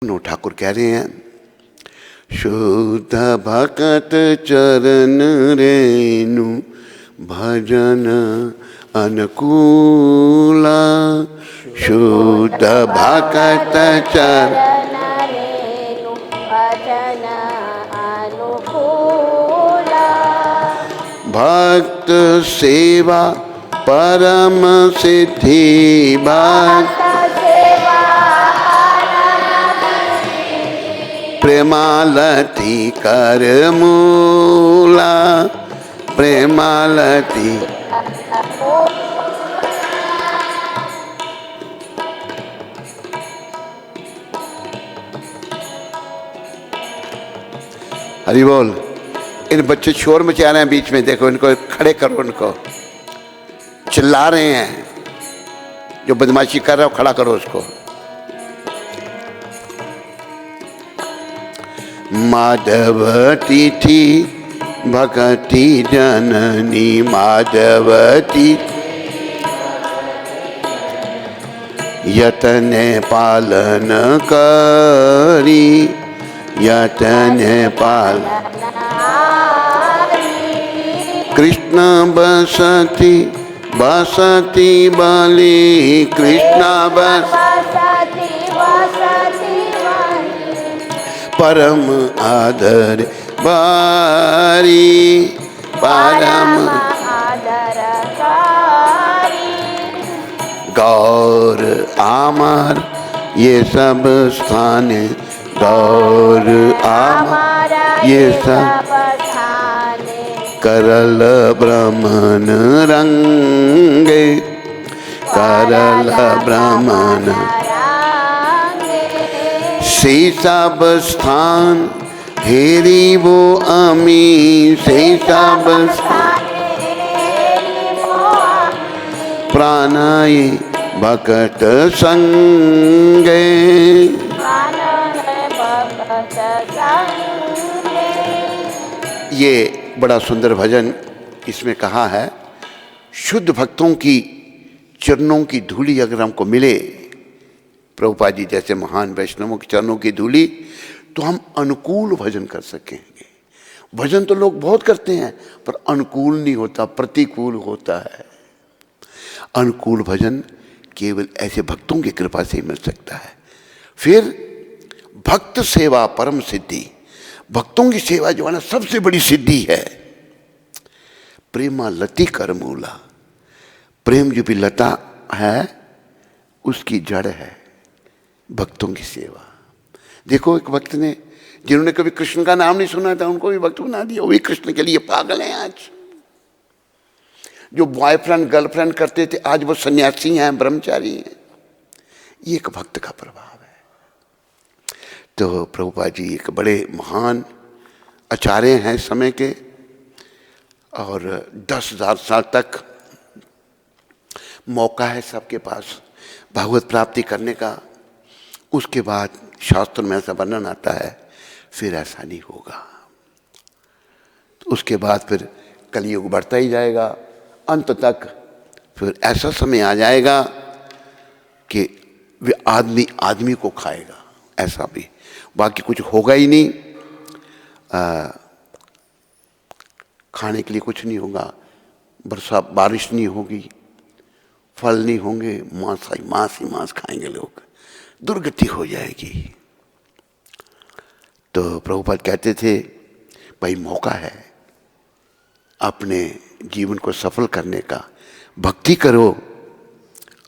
No Thakur कह रहे हैं, शुद्ध भगत चरण रेणु भजन अनुकूला। शुद्ध भगत चरण रेणु भजन अनुकूला। भक्त सेवा परम सिद्धि। भक्त प्रेमालती कर मूला। प्रेमालती हरि बोल। इन बच्चे शोर मचा रहे हैं बीच में, देखो इनको खड़े करो, उनको चिल्ला रहे हैं। जो बदमाशी कर रहा हो खड़ा करो उसको। माधवती थी भगति जननी। माधवती यतन पालन करी। यतन पाल कृष्ण बसती बसती बली। कृष्ण बसती परम आदर बारी। परम आदर गौर आमर ये सब स्थान। गौर आमर ये सब करल ब्राह्मण रंगे। करल ब्राह्मण से सब स्थान हेरी वो अमी। से सब प्राणाय भक्त संगे। ये बड़ा सुंदर भजन इसमें कहा है, शुद्ध भक्तों की चरणों की धूली अगर हमको मिले, प्रभुपाद जी जैसे महान वैष्णवों के चरणों की धूली, तो हम अनुकूल भजन कर सकेंगे। भजन तो लोग बहुत करते हैं पर अनुकूल नहीं होता, प्रतिकूल होता है। अनुकूल भजन केवल ऐसे भक्तों की कृपा से ही मिल सकता है। फिर भक्त सेवा परम सिद्धि। भक्तों की सेवा जो है ना सबसे बड़ी सिद्धि है। प्रेमा लती कर मूला। प्रेम जो भी लता है उसकी जड़ है भक्तों की सेवा। देखो एक भक्त ने, जिन्होंने कभी कृष्ण का नाम नहीं सुना था उनको भी भक्त बना दिया। वो भी कृष्ण के लिए पागल हैं आज। जो बॉयफ्रेंड गर्लफ्रेंड करते थे आज वो सन्यासी हैं, ब्रह्मचारी हैं। ये एक भक्त का प्रभाव है। तो प्रभुपाद जी एक बड़े महान आचार्य हैं समय के, और 10,000 साल तक मौका है सबके पास भागवत प्राप्ति करने का। उसके बाद शास्त्र में ऐसा वर्णन आता है फिर ऐसा नहीं होगा। तो उसके बाद फिर कलयुग बढ़ता ही जाएगा, अंत तक फिर ऐसा समय आ जाएगा कि वे आदमी आदमी को खाएगा, ऐसा भी बाकी कुछ होगा ही नहीं। खाने के लिए कुछ नहीं होगा, बरसा बारिश नहीं होगी, फल नहीं होंगे, मांस ही मांस खाएंगे लोग, दुर्गति हो जाएगी। तो प्रभुपाद कहते थे भाई मौका है अपने जीवन को सफल करने का, भक्ति करो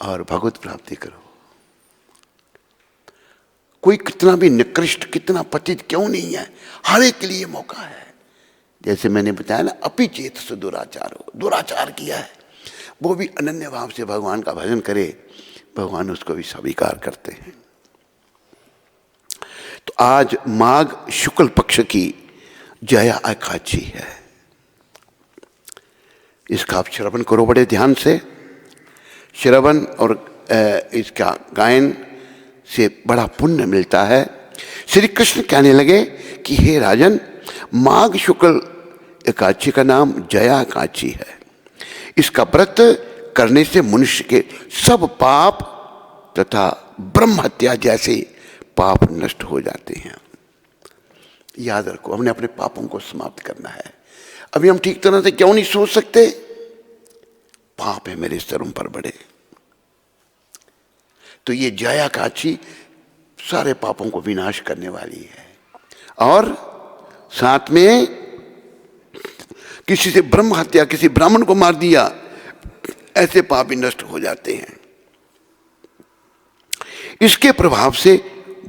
और भगवत प्राप्ति करो। कोई कितना भी निकृष्ट कितना पतित क्यों नहीं है, हर एक के लिए मौका है। जैसे मैंने बताया ना, अपिचेत से दुराचार हो, दुराचार किया है, वो भी अनन्य भाव से भगवान का भजन करे, भगवान उसको भी स्वीकार करते हैं। तो आज माघ शुक्ल पक्ष की जया एकादशी है। इसका आप श्रवण करो बड़े ध्यान से। श्रवण और इसका गायन से बड़ा पुण्य मिलता है। श्री कृष्ण कहने लगे कि हे राजन, माघ शुक्ल एकादशी का नाम जया एकादशी है। इसका व्रत करने से मनुष्य के सब पाप तथा ब्रह्म हत्या जैसे पाप नष्ट हो जाते हैं। याद रखो, हमने अपने पापों को समाप्त करना है। अभी हम ठीक तरह से क्यों नहीं सोच सकते? पाप है मेरे सिरों पर बड़े। तो ये जया काची सारे पापों को विनाश करने वाली है। और साथ में किसी से ब्रह्म हत्या, किसी ब्राह्मण को मार दिया, ऐसे पाप भी नष्ट हो जाते हैं। इसके प्रभाव से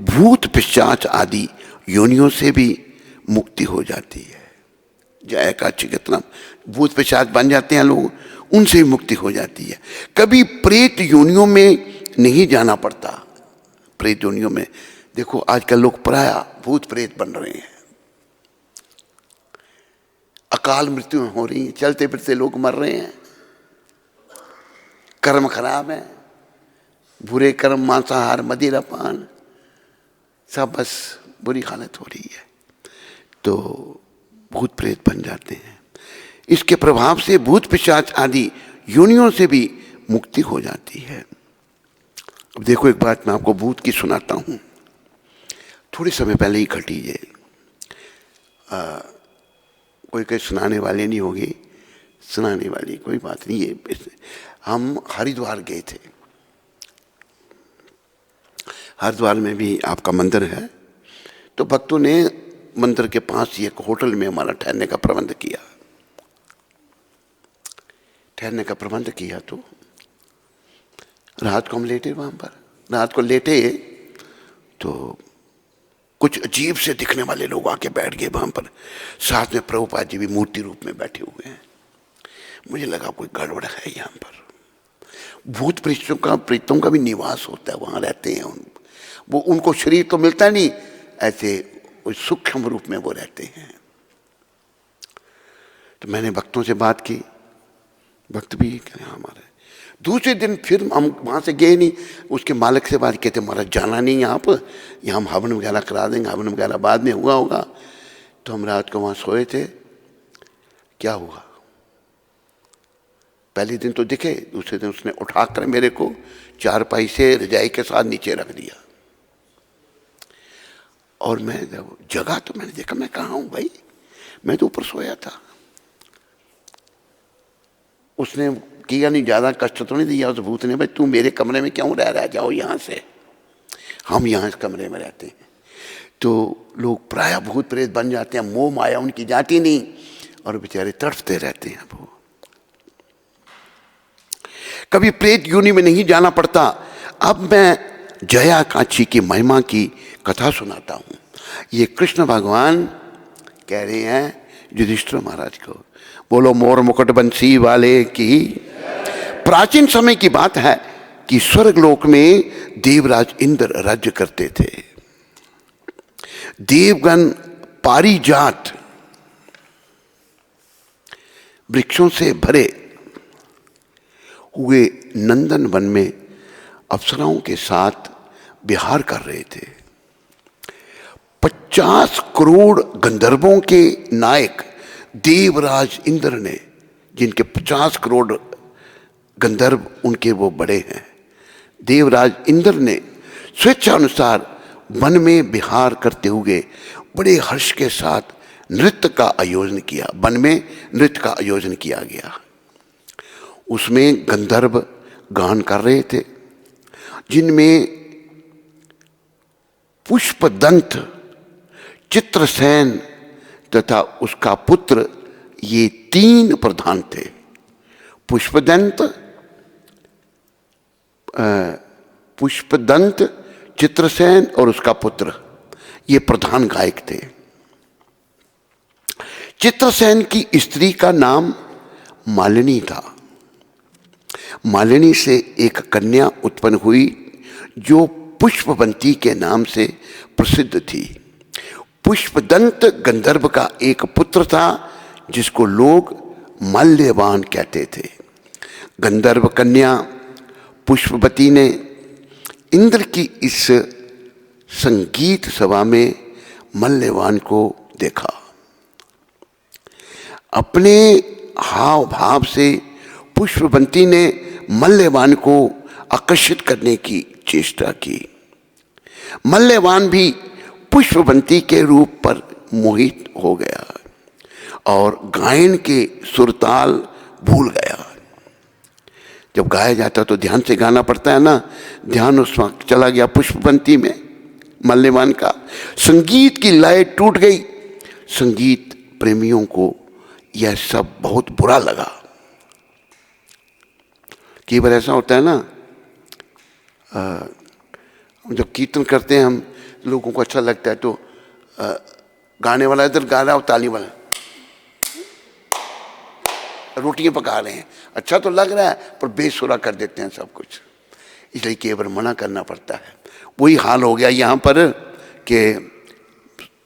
भूत पिशाच आदि योनियों से भी मुक्ति हो जाती है। जय का चिकित्सा, भूत पिशाच बन जाते हैं लोग, उनसे भी मुक्ति हो जाती है। कभी प्रेत योनियों में नहीं जाना पड़ता। प्रेत योनियों में देखो आजकल लोग प्राय भूत प्रेत बन रहे हैं, अकाल मृत्यु हो रही है, चलते फिरते लोग मर रहे हैं। कर्म खराब है, बुरे कर्म, मांसाहार, मदिरा पान, सब बस बुरी हालत हो रही है, तो भूत प्रेत बन जाते हैं। इसके प्रभाव से भूत पिशाच आदि योनियों से भी मुक्ति हो जाती है। अब देखो एक बात मैं आपको भूत की सुनाता हूं, थोड़े समय पहले ही घटी है। कोई कोई सुनाने वाले नहीं होगी, सुनाने वाली कोई बात नहीं है। हम हरिद्वार गए थे, हरिद्वार में भी आपका मंदिर है, तो भक्तों ने मंदिर के पास ही एक होटल में हमारा ठहरने का प्रबंध किया। ठहरने का प्रबंध किया तो रात को हम लेटे वहां पर। रात को लेटे तो कुछ अजीब से दिखने वाले लोग आके बैठ गए वहां पर। साथ में प्रभुपाद जी भी मूर्ति रूप में बैठे हुए हैं। मुझे लगा कोई गड़बड़ है यहाँ पर। भूत प्रेतों का भी निवास होता है, वहां रहते हैं। वो उनको शरीर तो मिलता नहीं, ऐसे सूक्ष्म रूप में वो रहते हैं। तो मैंने भक्तों से बात की, भक्त भी हमारे। दूसरे दिन फिर हम वहाँ से गए नहीं, उसके मालिक से बात कहते हमारा जाना नहीं यहाँ पर, यहाँ हम हवन वगैरह करा देंगे, हवन वगैरह बाद में हुआ होगा। तो हम रात को वहाँ सोए थे। क्या हुआ, पहले दिन तो दिखे, दूसरे दिन उसने उठाकर मेरे को चारपाई से रजाई के साथ नीचे रख दिया। और मैं जब जगा तो मैंने देखा मैं कहाँ हूँ भाई, मैं तो ऊपर सोया था। उसने किया नहीं, ज्यादा कष्ट तो नहीं दिया उस भूत ने, भाई तू मेरे कमरे में क्यों रह जाओ यहाँ से, हम यहाँ इस कमरे में रहते हैं। तो लोग प्राय भूत प्रेत बन जाते हैं, मोह माया उनकी जाती नहीं और बेचारे तड़पते रहते हैं। वो कभी प्रेत योनि में नहीं जाना पड़ता। अब मैं जया काची की महिमा की कथा सुनाता हूं। ये कृष्ण भगवान कह रहे हैं युधिष्ठिर महाराज को, बोलो मोर मुकुट बंसी वाले की। प्राचीन समय की बात है कि स्वर्गलोक में देवराज इंद्र राज्य करते थे। देवगण पारिजात वृक्षों से भरे हुए नंदन वन में अप्सराओं के साथ विहार कर रहे थे। 50 करोड़ गंधर्वों के नायक देवराज इंद्र ने, जिनके 50 करोड़ गंधर्व उनके वो बड़े हैं, देवराज इंद्र ने स्वेच्छानुसार वन में विहार करते हुए बड़े हर्ष के साथ नृत्य का आयोजन किया। वन में नृत्य का आयोजन किया गया। उसमें गंधर्व गान कर रहे थे, जिनमें पुष्पदंत, चित्रसेन तथा उसका पुत्र, ये 3 प्रधान थे। पुष्पदंत, चित्रसेन और उसका पुत्र, ये प्रधान गायक थे। चित्रसेन की स्त्री का नाम मालिनी था। मालिनी से एक कन्या उत्पन्न हुई जो पुष्पवंती के नाम से प्रसिद्ध थी। पुष्पदंत गंधर्व का एक पुत्र था जिसको लोग मल्यवान कहते थे। गंधर्व कन्या पुष्पवती ने इंद्र की इस संगीत सभा में मल्यवान को देखा। अपने हाव भाव से पुष्पवंती ने मल्यवान को आकर्षित करने की चेष्टा की। मल्यवान भी पुष्पवंती के रूप पर मोहित हो गया और गायन के सुरताल भूल गया। जब गाया जाता तो ध्यान से गाना पड़ता है ना, ध्यान उस वक्त चला गया पुष्पवंती में मल्यवान का। संगीत की लय टूट गई। संगीत प्रेमियों को यह सब बहुत बुरा लगा। कई बार ऐसा होता है ना, जब कीर्तन करते हैं हम, लोगों को अच्छा लगता है तो गाने वाला इधर गा रहा हो, ताली वाला रोटियां पका रहे हैं, अच्छा तो लग रहा है पर बेसुरा कर देते हैं सब कुछ। इसलिए कई बार मना करना पड़ता है। वही हाल हो गया यहाँ पर कि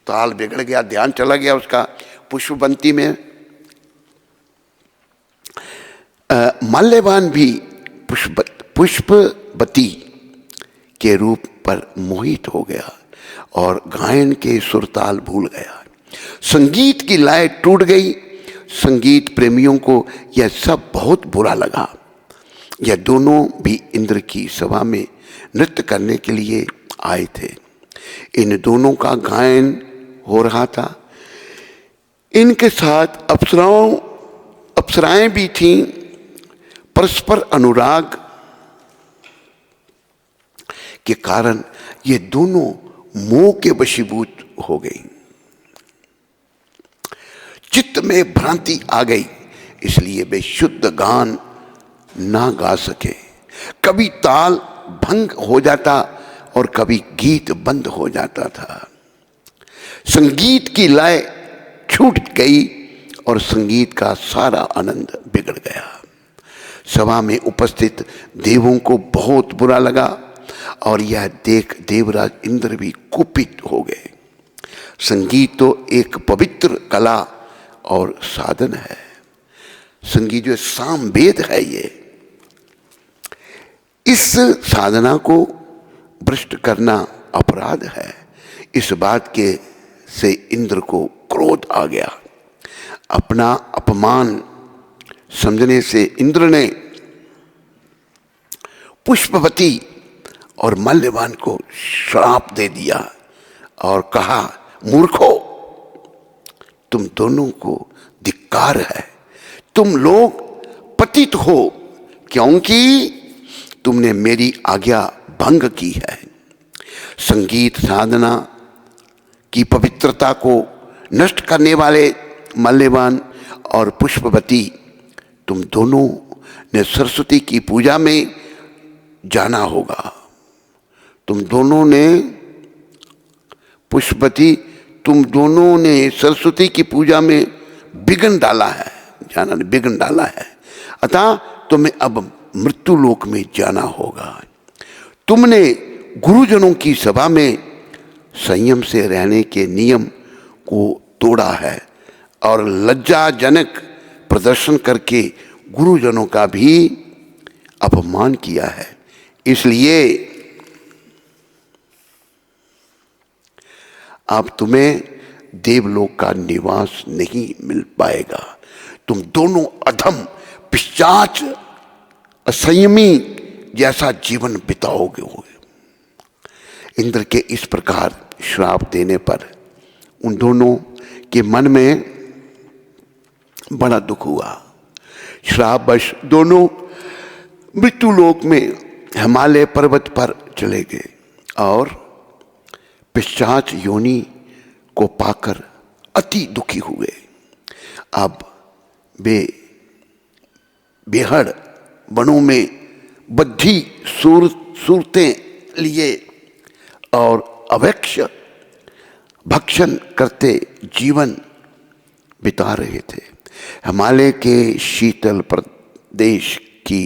ताल बिगड़ गया, ध्यान चला गया उसका पुष्पवंती में। मल्यवान भी पुष्पवती के रूप पर मोहित हो गया और गायन के सुरताल भूल गया। संगीत की लय टूट गई। संगीत प्रेमियों को यह सब बहुत बुरा लगा। यह दोनों भी इंद्र की सभा में नृत्य करने के लिए आए थे। इन दोनों का गायन हो रहा था। इनके साथ अप्सराएं भी थीं। परस्पर अनुराग के कारण ये दोनों मोह के वशीभूत हो गई। चित्त में भ्रांति आ गई, इसलिए वे शुद्ध गान ना गा सके। कभी ताल भंग हो जाता और कभी गीत बंद हो जाता था। संगीत की लय छूट गई और संगीत का सारा आनंद बिगड़ गया। सभा में उपस्थित देवों को बहुत बुरा लगा और यह देख देवराज इंद्र भी कुपित हो गए। संगीत तो एक पवित्र कला और साधन है। संगीत जो सामवेद है, ये इस साधना को भ्रष्ट करना अपराध है। इस बात के से इंद्र को क्रोध आ गया। अपना अपमान समझने से इंद्र ने पुष्पवती और मल्यवान को श्राप दे दिया और कहा, मूर्खो, तुम दोनों को धिक्कार है। तुम लोग पतित हो क्योंकि तुमने मेरी आज्ञा भंग की है। संगीत साधना की पवित्रता को नष्ट करने वाले मल्यवान और पुष्पवती, तुम दोनों ने सरस्वती की पूजा में जाना होगा। तुम दोनों ने पुष्पवती, तुम दोनों ने सरस्वती की पूजा में विघ्न डाला है, जाना ने विघ्न डाला है। अतः तुम्हें अब मृत्यु लोक में जाना होगा। तुमने गुरुजनों की सभा में संयम से रहने के नियम को तोड़ा है और लज्जाजनक प्रदर्शन करके गुरुजनों का भी अपमान किया है। इसलिए अब तुम्हें देवलोक का निवास नहीं मिल पाएगा। तुम दोनों अधम, पिशाच, असंयमी जैसा जीवन बिताओगे। इंद्र के इस प्रकार श्राप देने पर उन दोनों के मन में बड़ा दुख हुआ। श्रापवश दोनों मृत्युलोक में हिमालय पर्वत पर चले गए और पिशाच योनि को पाकर अति दुखी हुए। अब वे बेहड़ वनों में बद्धी सूरतें लिए और अवैक्ष भक्षण करते जीवन बिता रहे थे। हिमालय के शीतल प्रदेश की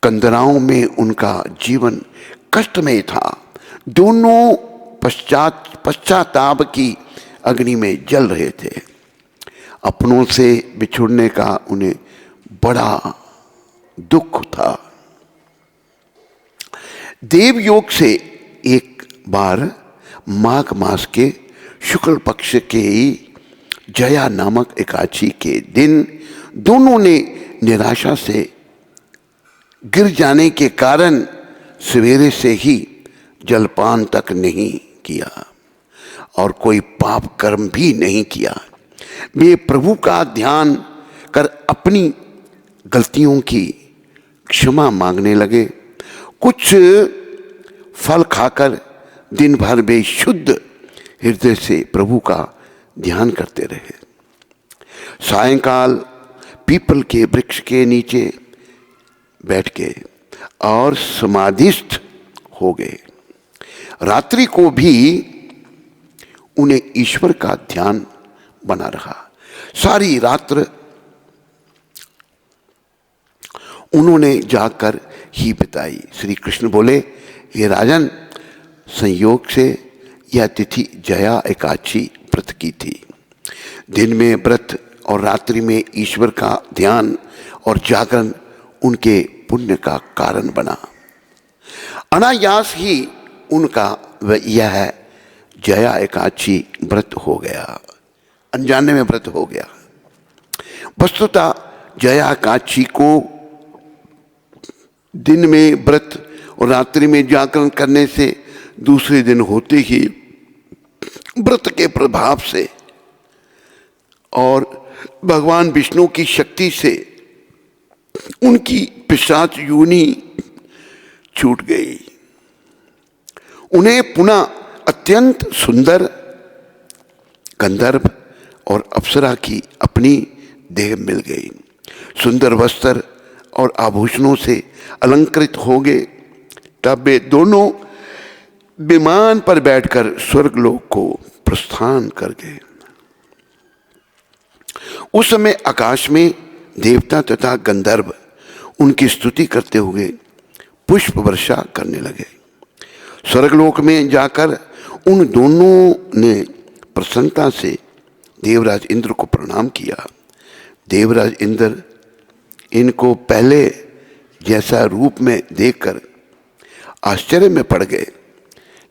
कंदराओं में उनका जीवन कष्टमय था। दोनों पश्चाताप की अग्नि में जल रहे थे। अपनों से बिछुड़ने का उन्हें बड़ा दुख था। देवयोग से एक बार माघ मास के शुक्ल पक्ष के जया नामक एकादशी के दिन दोनों ने निराशा से गिर जाने के कारण सवेरे से ही जलपान तक नहीं किया और कोई पाप कर्म भी नहीं किया। वे प्रभु का ध्यान कर अपनी गलतियों की क्षमा मांगने लगे। कुछ फल खाकर दिन भर वे शुद्ध हृदय से प्रभु का ध्यान करते रहे। सायंकाल पीपल के वृक्ष के नीचे बैठ गए और समाधिस्थ हो गए। रात्रि को भी उन्हें ईश्वर का ध्यान बना रहा। सारी रात्र उन्होंने जाकर ही बिताई। श्री कृष्ण बोले, ये राजन, संयोग से यह तिथि जया एकादशी व्रत की थी। दिन में व्रत और रात्रि में ईश्वर का ध्यान और जागरण उनके पुण्य का कारण बना। अनायास ही उनका यह जया एकादशी व्रत हो गया, अनजाने में व्रत हो गया। वस्तुतः जया एकादशी को दिन में व्रत और रात्रि में जागरण करने से दूसरे दिन होते ही व्रत के प्रभाव से और भगवान विष्णु की शक्ति से उनकी पिशाच योनि छूट गई। उन्हें पुनः अत्यंत सुंदर गंधर्व और अप्सरा की अपनी देह मिल गई। सुंदर वस्त्र और आभूषणों से अलंकृत हो गए। तब वे दोनों विमान पर बैठकर स्वर्गलोक को प्रस्थान कर गए। उस समय आकाश में देवता तथा गंधर्व उनकी स्तुति करते हुए पुष्प वर्षा करने लगे। स्वर्गलोक में जाकर उन दोनों ने प्रसन्नता से देवराज इंद्र को प्रणाम किया। देवराज इंद्र इनको पहले जैसा रूप में देखकर आश्चर्य में पड़ गए।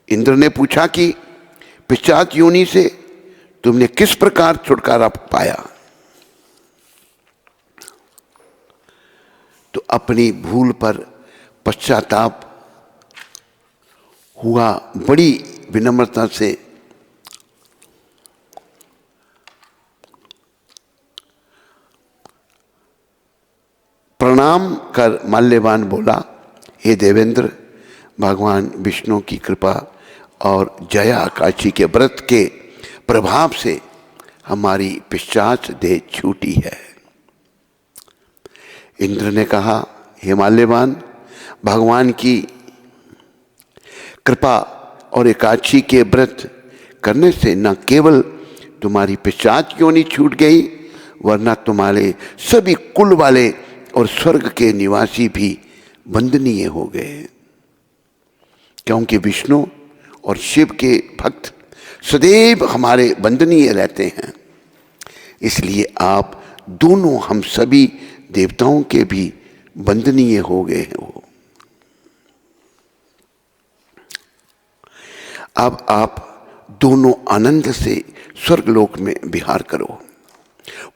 इंद्र ने पूछा कि पिशाच योनि से तुमने किस प्रकार छुटकारा पाया? तो अपनी भूल पर पश्चाताप हुआ। बड़ी विनम्रता से प्रणाम कर माल्यवान बोला, हे देवेंद्र, भगवान विष्णु की कृपा और जया एकादशी के व्रत के प्रभाव से हमारी पिशाच देह छूटी है। इंद्र ने कहा, हे माल्यवान, भगवान की कृपा और एकादशी के व्रत करने से न केवल तुम्हारी पिशाच योनि छूट गई, वरना तुम्हारे सभी कुल वाले और स्वर्ग के निवासी भी वंदनीय हो गए। क्योंकि विष्णु और शिव के भक्त सदैव हमारे वंदनीय रहते हैं, इसलिए आप दोनों हम सभी देवताओं के भी वंदनीय हो गए हो। अब आप दोनों आनंद से स्वर्गलोक में विहार करो।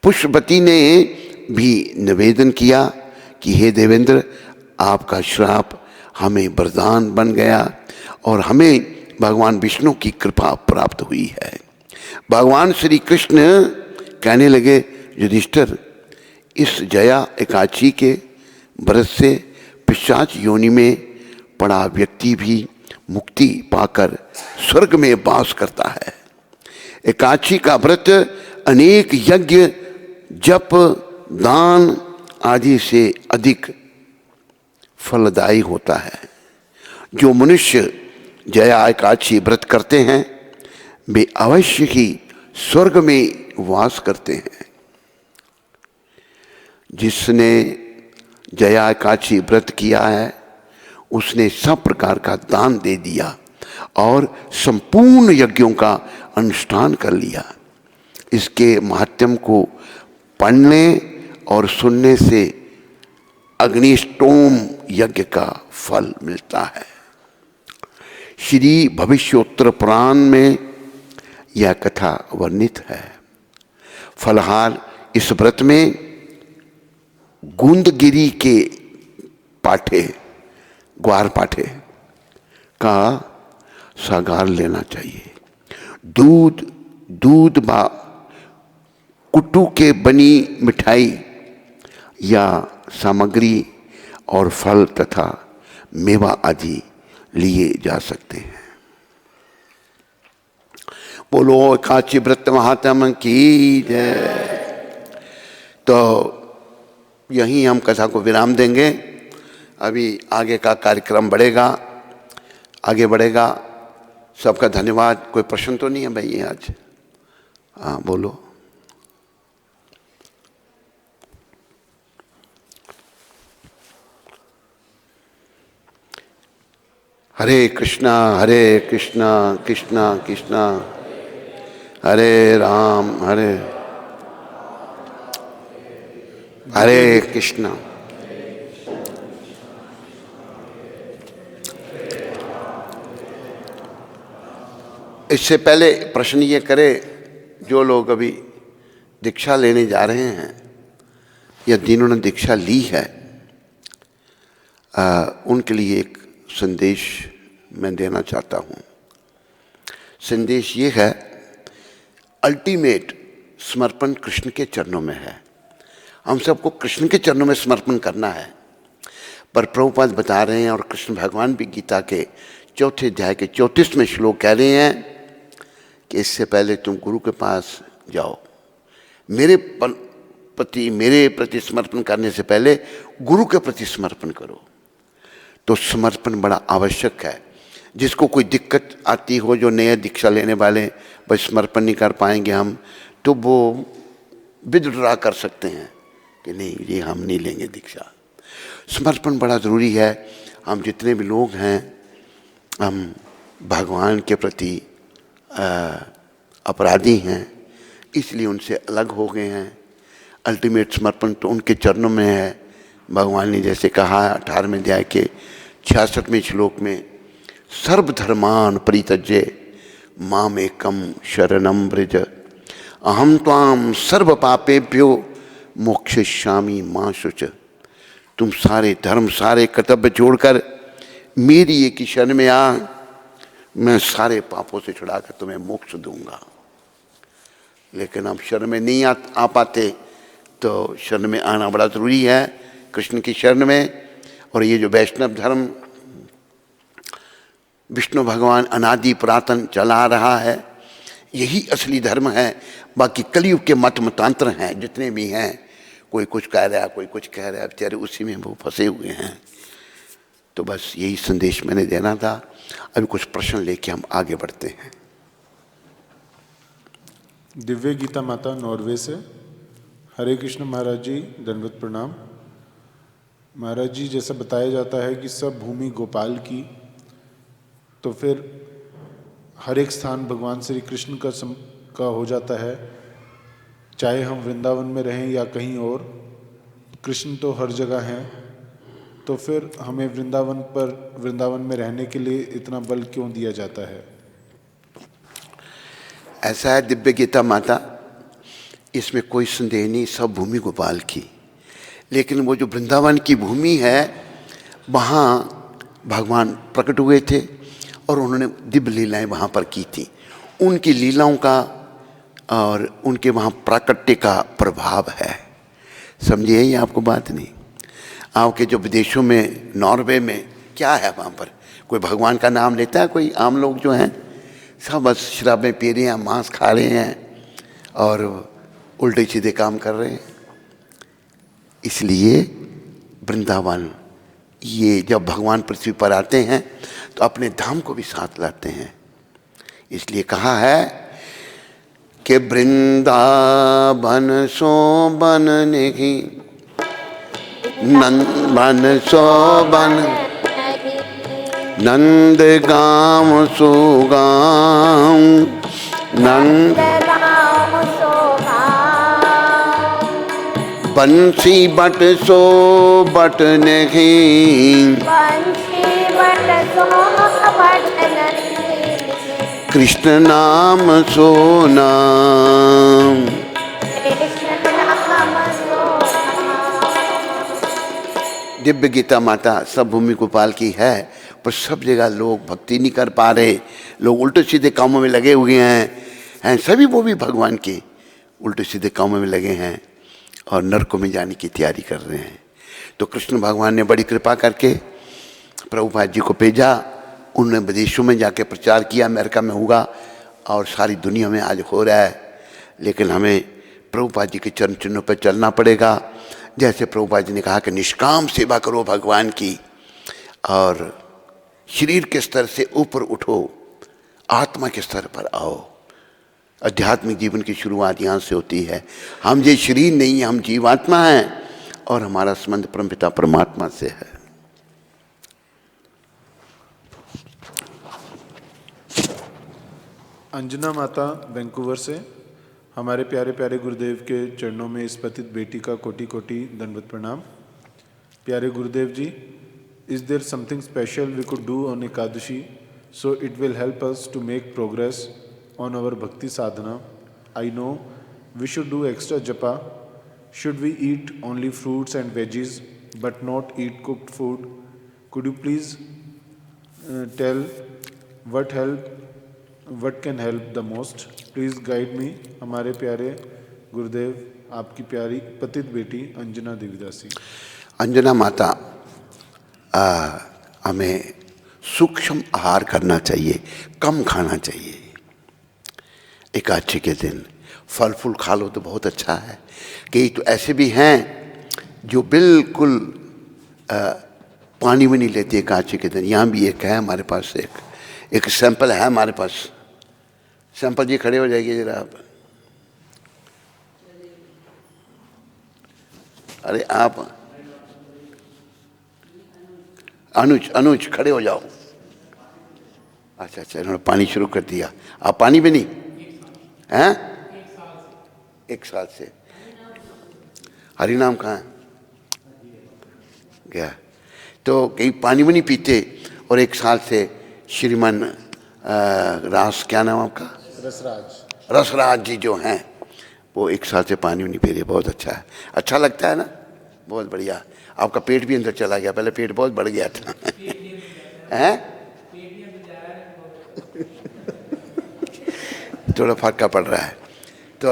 पुष्पवती ने भी निवेदन किया कि हे देवेंद्र, आपका श्राप हमें वरदान बन गया और हमें भगवान विष्णु की कृपा प्राप्त हुई है। भगवान श्री कृष्ण कहने लगे, युधिष्ठिर, इस जया एकादशी के व्रत से पिशाच योनि में पड़ा व्यक्ति भी मुक्ति पाकर स्वर्ग में वास करता है। एकादशी का व्रत अनेक यज्ञ, जप, दान आदि से अधिक फलदायी होता है। जो मनुष्य जया एकादशी व्रत करते हैं वे अवश्य ही स्वर्ग में वास करते हैं। जिसने जया एकादशी व्रत किया है उसने सब प्रकार का दान दे दिया और संपूर्ण यज्ञों का अनुष्ठान कर लिया। इसके महात्म्य को पढ़ने और सुनने से अग्निष्टोम यज्ञ का फल मिलता है। श्री भविष्योत्तर पुराण में यह कथा वर्णित है। फलहार इस व्रत में गुंदगिरी के पाठे, ग्वार पाठे का सागार लेना चाहिए। दूध बा कुट्टू के बनी मिठाई या सामग्री और फल तथा मेवा आदि लिए जा सकते हैं। बोलो कांची व्रत महात्मा की जय। तो यहीं हम कथा को विराम देंगे। अभी आगे का कार्यक्रम आगे बढ़ेगा। सबका धन्यवाद। कोई प्रश्न तो नहीं है भाई आज? हाँ बोलो। हरे कृष्णा कृष्णा कृष्णा हरे राम हरे कृष्णा। इससे पहले प्रश्न ये करे, जो लोग अभी दीक्षा लेने जा रहे हैं या जिन्होंने दीक्षा ली है, उनके लिए एक संदेश मैं देना चाहता हूँ। संदेश ये है, अल्टीमेट समर्पण कृष्ण के चरणों में है। हम सबको कृष्ण के चरणों में समर्पण करना है। पर प्रभुपाद बता रहे हैं और कृष्ण भगवान भी गीता के 4 अध्याय के 34वें श्लोक कह रहे हैं कि इससे पहले तुम गुरु के पास जाओ। मेरे प्रति समर्पण करने से पहले गुरु के प्रति समर्पण करो। तो समर्पण बड़ा आवश्यक है। जिसको कोई दिक्कत आती हो, जो नया दीक्षा लेने वाले बस समर्पण नहीं कर पाएंगे हम, तो वो विथड्रॉ कर सकते हैं कि नहीं, ये हम नहीं लेंगे दीक्षा। समर्पण बड़ा ज़रूरी है। हम जितने भी लोग हैं, हम भगवान के प्रति अपराधी हैं, इसलिए उनसे अलग हो गए हैं। अल्टीमेट समर्पण तो उनके चरणों में है। भगवान ने जैसे कहा 18वें अध्याय के 66वें श्लोक में, सर्वधर्मान परित्यज्य मामेकं शरणं व्रज अहम त्वाम सर्व पापेभ्यो मोक्षयिष्यामि मा शुच। तुम सारे धर्म, सारे कर्तव्य छोड़कर मेरी एक ही शरण में आ, मैं सारे पापों से छुड़ाकर तुम्हें मोक्ष दूंगा। लेकिन हम शरण में नहीं आ पाते, तो शरण में आना बड़ा ज़रूरी है, कृष्ण की शरण में। और ये जो वैष्णव धर्म विष्णु भगवान अनादि पुरातन चला रहा है, यही असली धर्म है। बाकी कलयुग के मत मतांतर हैं जितने भी हैं, कोई कुछ कह रहा है, कोई कुछ कह रहा है, बेचारे उसी में वो फंसे हुए हैं। तो बस यही संदेश मैंने देना था। अभी कुछ प्रश्न लेके हम आगे बढ़ते हैं। दिव्य गीता माता नॉर्वे से। हरे कृष्ण महाराज जी, दंडवत प्रणाम। महाराज जी, जैसा बताया जाता है कि सब भूमि गोपाल की, तो फिर हर एक स्थान भगवान श्री कृष्ण का हो जाता है, चाहे हम वृंदावन में रहें या कहीं और। कृष्ण तो हर जगह हैं, तो फिर हमें वृंदावन में रहने के लिए इतना बल क्यों दिया जाता है? ऐसा है दिव्य गीता माता, इसमें कोई संदेह नहीं, सब भूमि गोपाल की। लेकिन वो जो वृंदावन की भूमि है, वहाँ भगवान प्रकट हुए थे और उन्होंने दिव्य लीलाएं वहाँ पर की थी। उनकी लीलाओं का और उनके वहाँ प्राकट्य का प्रभाव है। समझिए, ये आपको बात नहीं। आपके जो विदेशों में, नॉर्वे में क्या है, वहाँ पर कोई भगवान का नाम लेता है? कोई आम लोग जो हैं सब बस शराबें पी रहे हैं, मांस खा रहे हैं और उल्टे सीधे काम कर रहे हैं। इसलिए वृंदावन, ये जब भगवान पृथ्वी पर आते हैं तो अपने धाम को भी साथ लाते हैं। इसलिए कहा है कि वृंदावन सो बन नहीं, बन सो बन नंद गाँव सो गाँव, नंद बंसी बट सो बट नहीं, कृष्ण नाम सो नाम। दिव्य गीता माता सब भूमि गोपाल की है। पर सब जगह लोग भक्ति नहीं कर पा रहे, लोग उल्टे सीधे कामों में लगे हुए हैं सभी वो भी भगवान के उल्टे सीधे कामों में लगे हैं और नरकों में जाने की तैयारी कर रहे हैं। तो कृष्ण भगवान ने बड़ी कृपा करके प्रभुपाद जी को भेजा, उन्होंने विदेशों में जाके प्रचार किया, अमेरिका में हुआ और सारी दुनिया में आज हो रहा है। लेकिन हमें प्रभुपाद जी के चरण चिन्हों पर चलना पड़ेगा। जैसे प्रभुपाद जी ने कहा कि निष्काम सेवा करो भगवान की और शरीर के स्तर से ऊपर उठो, आत्मा के स्तर पर आओ। आध्यात्मिक जीवन की शुरुआत यहाँ से होती है। हम ये शरीर नहीं है, हम जीवात्मा हैं और हमारा संबंध परमपिता परमात्मा से है। अंजना माता वैंकूवर से हमारे प्यारे प्यारे गुरुदेव के चरणों में इस पतित बेटी का कोटि कोटि दंडवत प्रणाम। प्यारे Gurudev ji, is there something special we could do on Ekadashi so it will help us to make progress on our bhakti sadhana? I know we should do extra japa. Should we eat only fruits and veggies but not eat cooked food? Could you please tell what can help the most? Please guide me. हमारे प्यारे गुरुदेव, आपकी प्यारी पतित बेटी अंजना देवीदासी। अंजना माता, हमें सूक्ष्म आहार करना चाहिए, कम खाना चाहिए। एकादशी के दिन फल फूल खा लो तो बहुत अच्छा है। कई तो ऐसे भी हैं जो बिल्कुल पानी भी नहीं लेते एकादशी के दिन। यहाँ भी एक है हमारे पास, एक सैंपल है हमारे पास। सैंपल जी खड़े हो जाइए जरा आप। अरे आप अनुज खड़े हो जाओ। अच्छा, इन्होंने पानी शुरू कर दिया। आप पानी भी नहीं हैं? 1 साल से। हरिनाम कहाँ है? गया। तो कई पानी भी नहीं पीते और 1 साल से श्रीमान रास, क्या नाम आपका? रसराज जी जो हैं वो 1 साल से पानी भी नहीं पी रहे। बहुत अच्छा है, अच्छा लगता है ना, बहुत बढ़िया। आपका पेट भी अंदर चला गया, पहले पेट बहुत बढ़ गया था हैं? थोड़ा फर्क पड़ रहा है। तो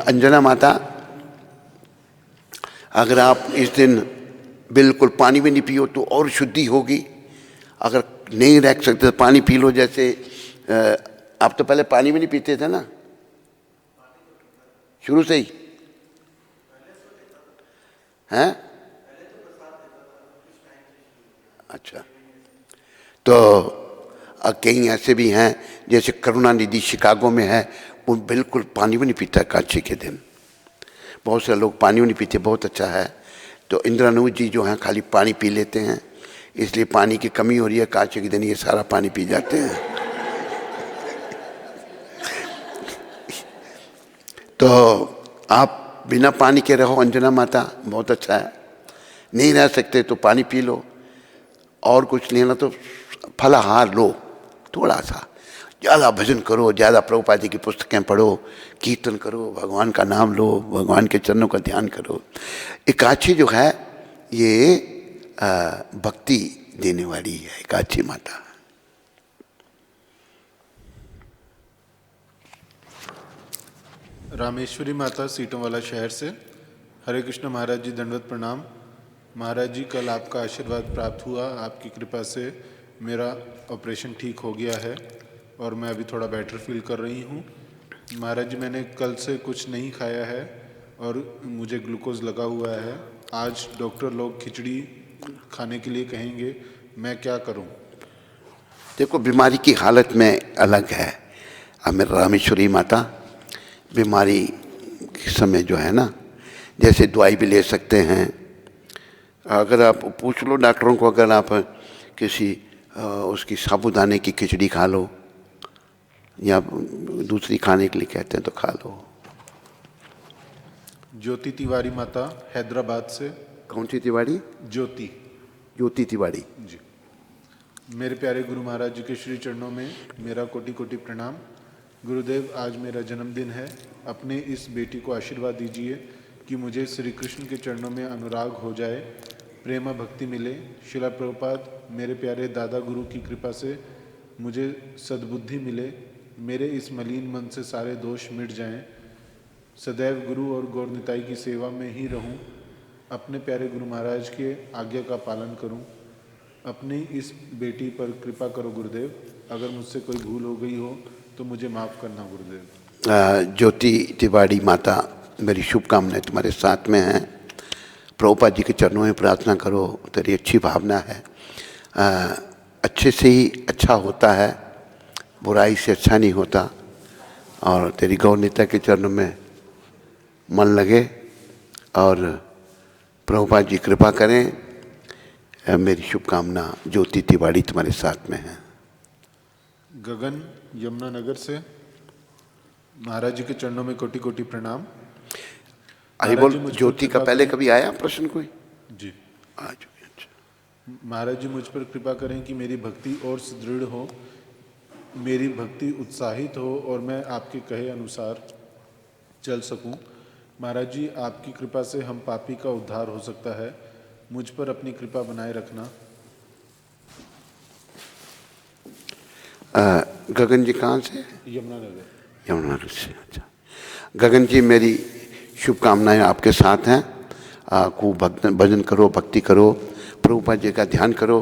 अंजना माता, अगर आप इस दिन बिल्कुल पानी भी नहीं पियो तो और शुद्धि होगी। अगर नहीं रह सकते तो पानी पी लो। जैसे आप तो पहले पानी भी नहीं पीते थे ना, शुरू से ही हैं? अच्छा, तो कई ऐसे भी हैं जैसे करुणानिधि शिकागो में है, वो बिल्कुल पानी भी नहीं पीता एकादशी के दिन। बहुत से लोग पानी भी नहीं पीते, बहुत अच्छा है। तो इंद्रानुज जी जो हैं खाली पानी पी लेते हैं, इसलिए पानी की कमी हो रही है। एकादशी के दिन ये सारा पानी पी जाते हैं। तो आप बिना पानी के रहो अंजना माता, बहुत अच्छा है। नहीं रह सकते तो पानी पी लो, और कुछ नहीं ना तो फलाहार लो थोड़ा सा। ज़्यादा भजन करो, ज़्यादा प्रभुपाद जी की पुस्तकें पढ़ो, कीर्तन करो, भगवान का नाम लो, भगवान के चरणों का ध्यान करो। एकादशी जो है ये भक्ति देने वाली है एकादशी माता। रामेश्वरी माता सीटों वाला शहर से, हरे कृष्ण महाराज जी, दंडवत प्रणाम। महाराज जी, कल आपका आशीर्वाद प्राप्त हुआ, आपकी कृपा से मेरा ऑपरेशन ठीक हो गया है और मैं अभी थोड़ा बेटर फील कर रही हूँ। महाराज जी, मैंने कल से कुछ नहीं खाया है और मुझे ग्लूकोज लगा हुआ है। आज डॉक्टर लोग खिचड़ी खाने के लिए कहेंगे, मैं क्या करूँ? देखो, बीमारी की हालत में अलग है। हमें रामेश्वरी माता, बीमारी के समय जो है ना, जैसे दवाई भी ले सकते हैं। अगर आप पूछ लो डॉक्टरों को, अगर आप किसी उसकी साबूदाने की खिचड़ी खा लो या दूसरी खाने के लिए कहते हैं तो खा लो। ज्योति तिवारी माता हैदराबाद से। कौन सी तिवारी? ज्योति तिवारी जी। मेरे प्यारे गुरु महाराज जी के श्री चरणों में मेरा कोटि कोटि प्रणाम। गुरुदेव, आज मेरा जन्मदिन है। अपने इस बेटी को आशीर्वाद दीजिए कि मुझे श्री कृष्ण के चरणों में अनुराग हो जाए प्रेमा भक्ति मिले। शिला प्रभुपाद मेरे प्यारे दादा गुरु की कृपा से मुझे सद्बुद्धि मिले। मेरे इस मलिन मन से सारे दोष मिट जाएं। सदैव गुरु और गौर निताई की सेवा में ही रहूं। अपने प्यारे गुरु महाराज के आज्ञा का पालन करूं। अपनी इस बेटी पर कृपा करो गुरुदेव। अगर मुझसे कोई भूल हो गई हो तो मुझे माफ़ करना गुरुदेव। ज्योति तिवारी माता, मेरी शुभकामनाएं तुम्हारे साथ में हैं। प्रभुपाद जी के चरणों में प्रार्थना करो, तेरी अच्छी भावना है। अच्छे से ही अच्छा होता है, बुराई से अच्छा नहीं होता। और तेरी गौर नेता के चरणों में मन लगे और प्रभुपाद जी कृपा करें। मेरी शुभकामना। ज्योति तिवारी तुम्हारे साथ में है। गगन यमुनानगर से, महाराज जी के चरणों में कोटि कोटि प्रणाम। अरे बोल, ज्योति का पहले कभी आया प्रश्न कोई? जी आज। अच्छा, महाराज जी मुझ पर कृपा करें कि मेरी भक्ति और सुदृढ़ हो, मेरी भक्ति उत्साहित हो और मैं आपके कहे अनुसार चल सकूं। महाराज जी आपकी कृपा से हम पापी का उद्धार हो सकता है। मुझ पर अपनी कृपा बनाए रखना। गगन जी कहाँ से? यमुनानगर। यमुनानगर से। अच्छा, गगन जी मेरी शुभकामनाएं आपके साथ हैं। खूब भजन करो, भक्ति करो, प्रभुपाद जी का ध्यान करो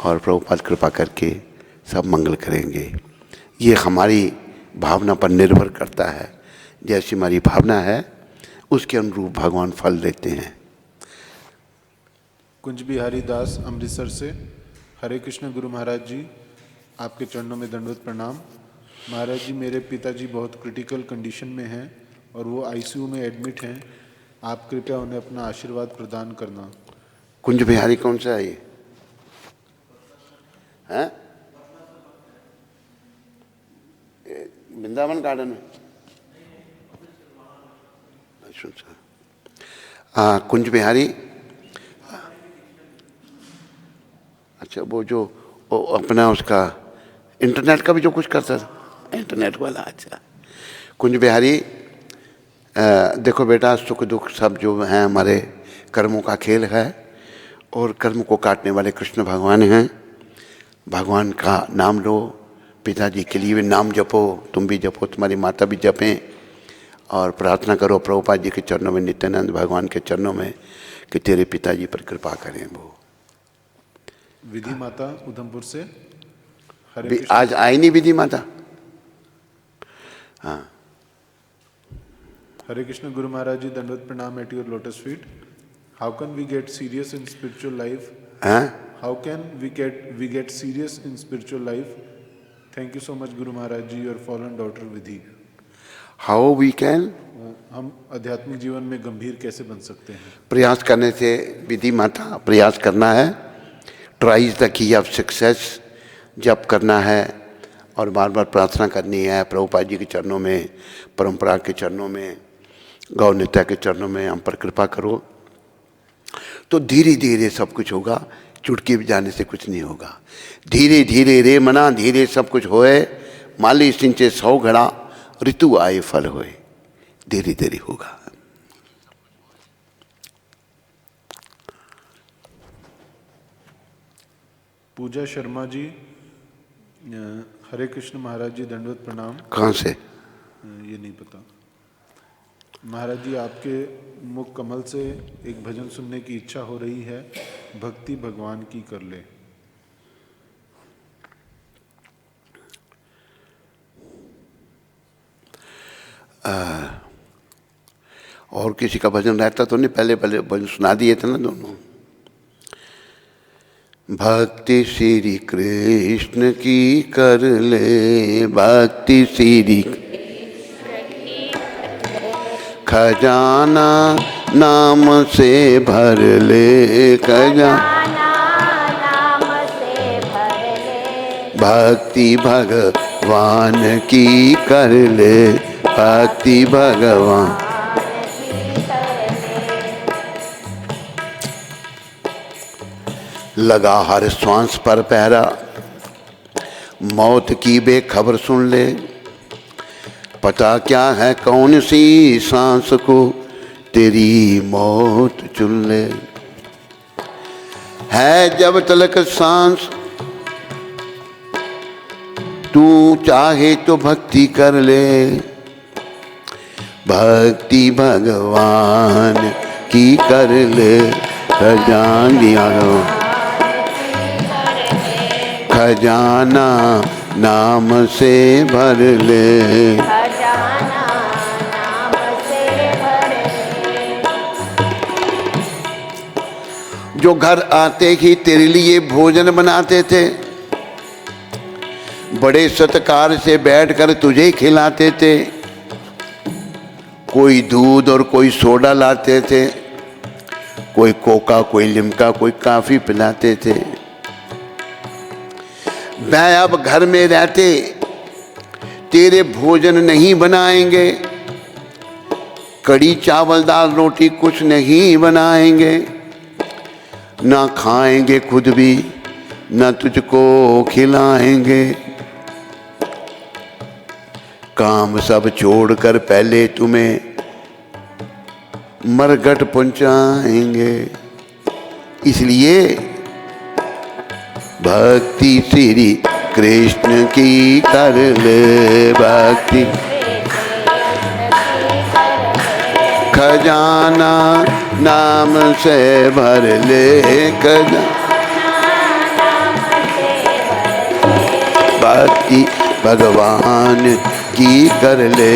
और प्रभुपाद कृपा करके सब मंगल करेंगे। ये हमारी भावना पर निर्भर करता है। जैसी हमारी भावना है उसके अनुरूप भगवान फल देते हैं। कुंज बिहारी दास अमृतसर से, हरे कृष्ण गुरु महाराज जी, आपके चरणों में दंडवत प्रणाम। महाराज जी मेरे पिताजी बहुत क्रिटिकल कंडीशन में हैं और वो आईसीयू में एडमिट हैं। आप कृपया उन्हें अपना आशीर्वाद प्रदान करना। कुंज बिहारी कौन सा है ये? हैं? वृंदावन गार्डन में? कुंज बिहारी। अच्छा, वो जो अपना उसका इंटरनेट का भी जो कुछ करता था, इंटरनेट वाला। अच्छा, कुंज बिहारी, देखो बेटा, सुख दुख सब जो हैं हमारे कर्मों का खेल है और कर्म को काटने वाले कृष्ण भगवान हैं। भगवान का नाम लो, पिताजी के लिए भी नाम जपो, तुम भी जपो, तुम्हारी माता भी जपें और प्रार्थना करो प्रभुपाद जी के चरणों में, नित्यानंद भगवान के चरणों में कि तेरे पिताजी पर कृपा करें। वो विधि माता उधमपुर से, आज आई नहीं विधि माता? हाँ। हरे कृष्ण गुरु Maharaj ji, dandavat pranam at your lotus feet. How can we get serious in spiritual life? How can we get serious in spiritual life? Thank you so much Guru Maharaj ji, your fallen daughter Vidhi. How we can, हम आध्यात्मिक जीवन में गंभीर कैसे बन सकते हैं? प्रयास करने से विधि माता, प्रयास करना है। Try is the key of success. जप करना है और बार बार प्रार्थना करनी है प्रभुपाद जी के चरणों में, परंपरा के चरणों में, गौर नित्या के चरणों में हम पर कृपा करो तो धीरे धीरे सब कुछ होगा। चुटकी बजाने से कुछ नहीं होगा। धीरे धीरे रे मना, धीरे सब कुछ होए। माली सिंचे 100 घड़ा, ऋतु आए फल होए। धीरे धीरे होगा। पूजा शर्मा जी, हरे कृष्ण महाराज जी, दंडवत प्रणाम। कहाँ से? ये नहीं पता। महाराज जी आपके मुख कमल से एक भजन सुनने की इच्छा हो रही है। भक्ति भगवान की कर ले। और किसी का भजन रहता तो नहीं? पहले पहले भजन सुना दिए थे ना दोनों। भक्ति श्री कृष्ण की कर ले, भक्ति श्री खजाना नाम से भर ले, खजाना नाम से भर ले। भक्ति भगवान की कर ले, भक्ति भगवान। लगा हर श्वास पर पहरा, मौत की बेखबर सुन ले। पता क्या है कौन सी सांस को तेरी मौत चुन ले। है जब तलक सांस, तू चाहे तो भक्ति कर ले। भक्ति भगवान की कर ले, खजाना नाम से भर ले। खजाना नाम से भर ले। जो घर आते ही तेरे लिए भोजन बनाते थे, बड़े सत्कार से बैठकर तुझे खिलाते थे, कोई दूध और कोई सोडा लाते थे, कोई कोका, कोई लिम्का, कोई काफी पिलाते थे। मैं अब घर में रहते तेरे भोजन नहीं बनाएंगे, कड़ी चावल दाल रोटी कुछ नहीं बनाएंगे, ना खाएंगे खुद भी ना तुझको खिलाएंगे। काम सब छोड़कर पहले तुम्हें मरघट पहुंचाएंगे। इसलिए भक्ति श्री कृष्ण की कर ले, भक्ति खजाना नाम से भर ले। भक्ति भगवान की कर ले।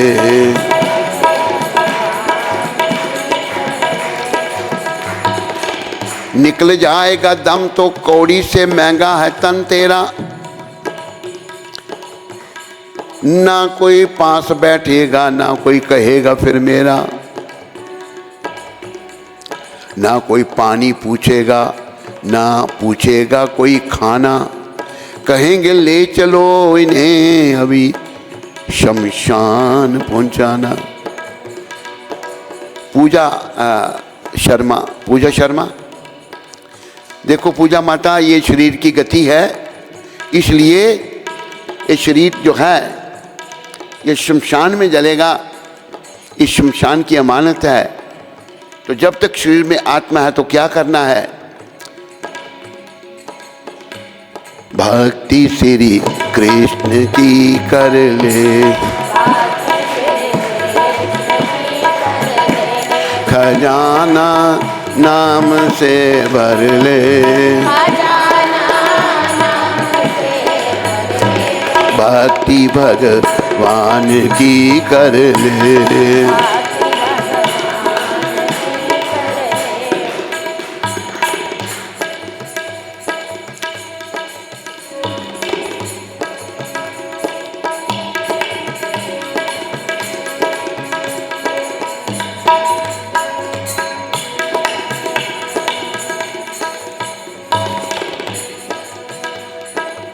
निकल जाएगा दम तो कौड़ी से महंगा है तन तेरा, ना कोई पास बैठेगा ना कोई कहेगा फिर मेरा, ना कोई पानी पूछेगा ना पूछेगा कोई खाना, कहेंगे ले चलो इन्हें अभी शमशान पहुंचाना। पूजा शर्मा, देखो पूजा माता, ये शरीर की गति है, इसलिए ये शरीर जो है ये शमशान में जलेगा, इस शमशान की अमानत है। तो जब तक शरीर में आत्मा है तो क्या करना है? भक्ति श्री कृष्ण की कर ले, खजाना नाम से भर ले। भक्ति भगवान की कर ले।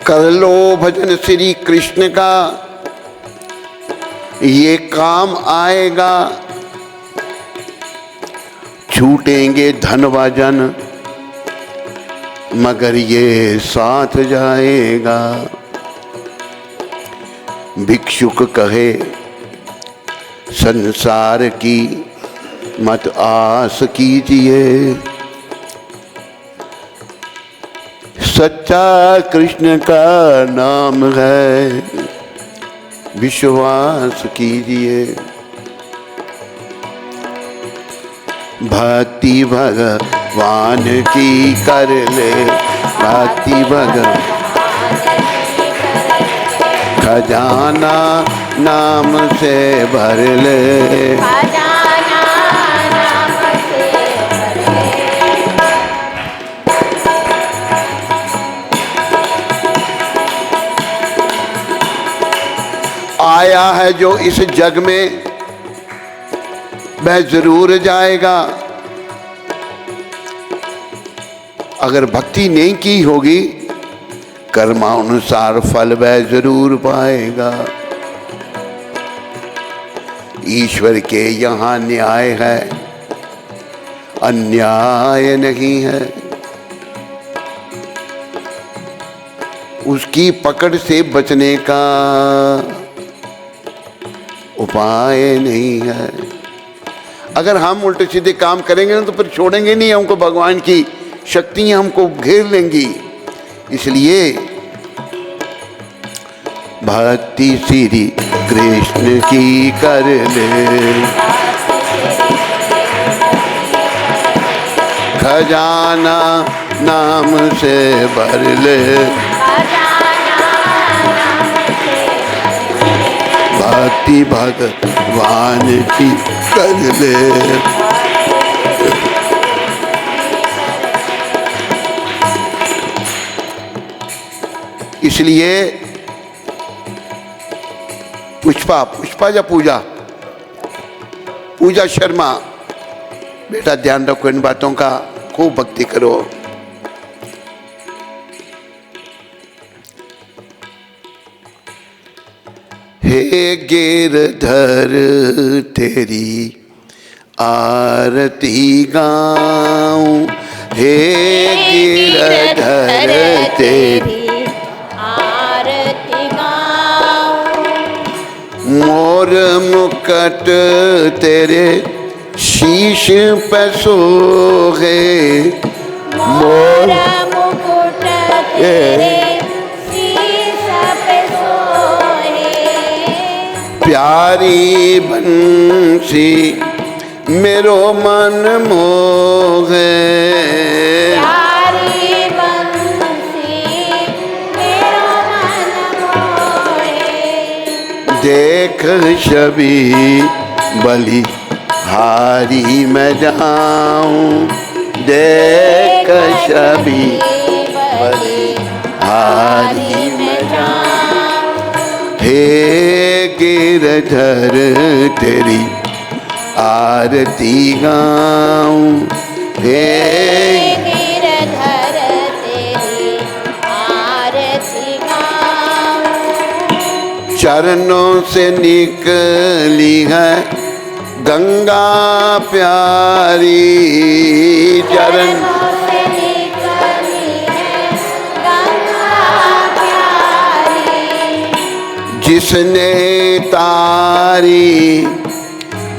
कर लो भजन श्री कृष्ण का, ये काम आएगा। छूटेंगे धन व जन मगर ये साथ जाएगा। भिक्षुक कहे संसार की मत आस कीजिए, सच्चा कृष्ण का नाम है विश्वास कीजिए। भक्ति भगवान की कर ले, भक्ति भगवान खजाना नाम से भर ले। आया है जो इस जग में वह जरूर जाएगा। अगर भक्ति नहीं की होगी कर्मानुसार फल वह जरूर पाएगा। ईश्वर के यहाँ न्याय है, अन्याय नहीं है। उसकी पकड़ से बचने का उपाय नहीं है। अगर हम उल्टे सीधे काम करेंगे ना तो फिर छोड़ेंगे नहीं हमको भगवान की शक्तियां हमको घेर लेंगी। इसलिए भक्ति श्री कृष्ण की कर ले, खजाना नाम से भर ले, भक्ति भगवान की कर ले। इसलिए पुष्पा या पूजा शर्मा, बेटा ध्यान रखो इन बातों का, खूब भक्ति करो। हे गिरधर तेरी आरती गाऊं, हे गिरधर तेरी आरती गाऊं, मोर मुकुट तेरे शीश पे सोहे, मोर मुकुट तेरे शीश पे सोहे, प्यारी बंसी मेरो मन मोहे, प्यारी बंसी मेरो मन मोहे, देख छवि बलि हारी मैं जाऊं, देख छवि बलि हारी मैं जाऊं, हे गिरधर तेरी आरती गाऊं, हे गिरधर तेरी आरती गाऊं, चरणों से निकली है गंगा प्यारी, चरणों से निकली है गंगा प्यारी, जिसने तारी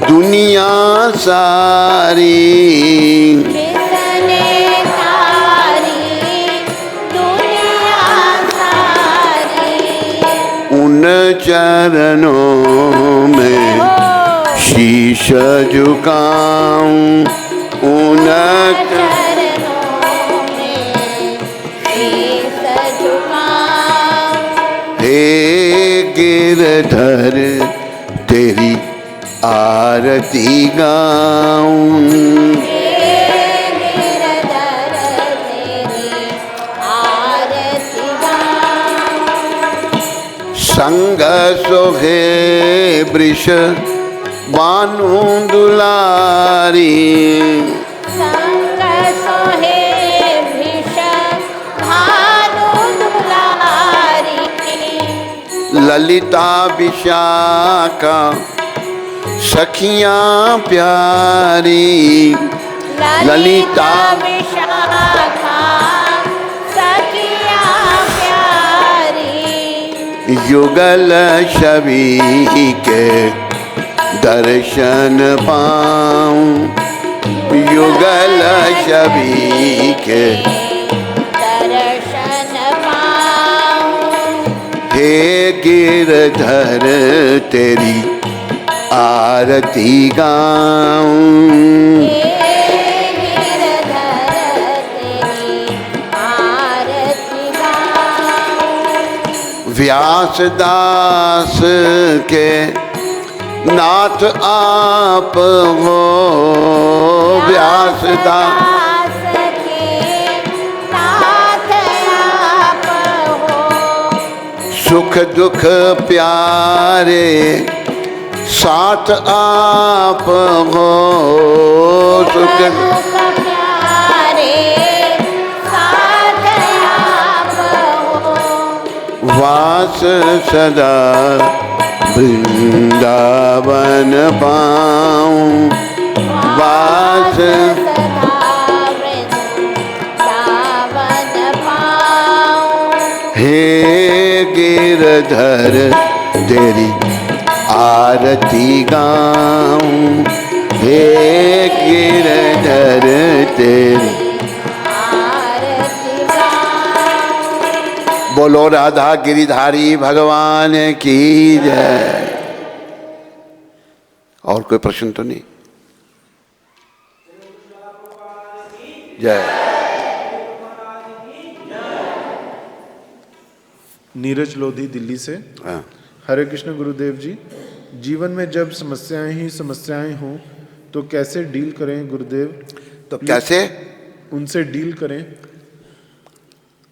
दुनिया सारी, जिसने तारी दुनिया सारी, उन चरणों में शीश झुकाऊं, उन चरणों में शीश झुकाऊं, हे गिरधर तेरी आरती गाऊं, गिरधर तेरी आरती गाऊं, संग सोहे वृष बानु दुलारी, संग सोहे वृष भानु दुलारी, ललिता विशाखा सखियां प्यारी, ललिता विशाखा सखियां प्यारी, युगल छवि के दर्शन पाऊं, युगल छवि के दर्शन पाऊं, हे गिरधर तेरी आरती गाऊं, गिरधर तेरी आरती गाऊं, व्यास दास के नाथ आप हो, व्यास दास के नाथ आप हो, सुख दुख प्यारे साथ आप हो, सुख प्यारे साथ आप हो, वास सदा वृंदावन पाऊं, वास सदा वृंदावन पाऊं, हे गिरधर तेरी आरती गाऊं, हे गिरधर तेरी बोलो राधा गिरिधारी भगवान की जय। और कोई प्रश्न तो नहीं? जय। नीरज लोधी दिल्ली से। हाँ। हरे कृष्ण गुरुदेव जी, जीवन में जब समस्याएं ही समस्याएं हों तो कैसे डील करें गुरुदेव? तो कैसे उनसे डील करें,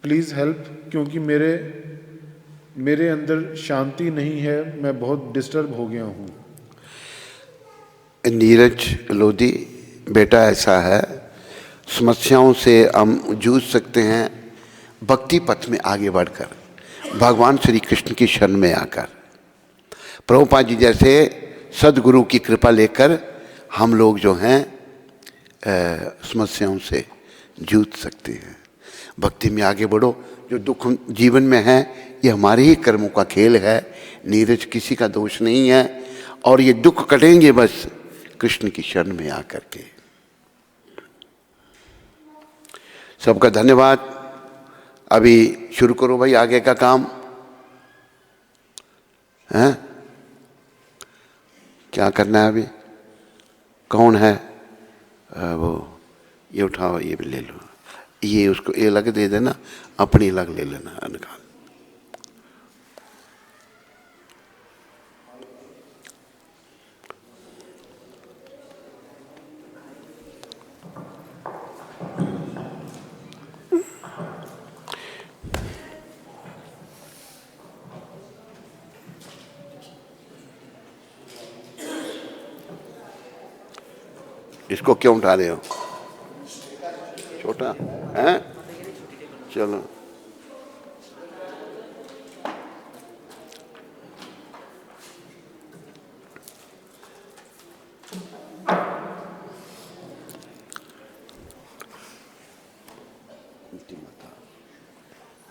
प्लीज हेल्प, क्योंकि मेरे अंदर शांति नहीं है, मैं बहुत डिस्टर्ब हो गया हूँ। नीरज लोधी बेटा, ऐसा है, समस्याओं से हम जूझ सकते हैं भक्ति पथ में आगे बढ़कर, भगवान श्री कृष्ण की शरण में आकर। प्रभुपाद जी जैसे सदगुरु की कृपा लेकर हम लोग जो हैं समस्याओं से जूझ सकते हैं। भक्ति में आगे बढ़ो। जो दुख जीवन में है ये हमारे ही कर्मों का खेल है, नीरज किसी का दोष नहीं है। और ये दुख कटेंगे बस कृष्ण की शरण में आकर के। सबका धन्यवाद। अभी शुरू करो भाई आगे का काम है। क्या करना है अभी? कौन है वो? ये उठाओ, ये भी ले लो, ये उसको ये अलग दे देना, अपनी अलग ले लेना, निकाल। इसको क्यों उठा रहे हो? छोटा है, चलो।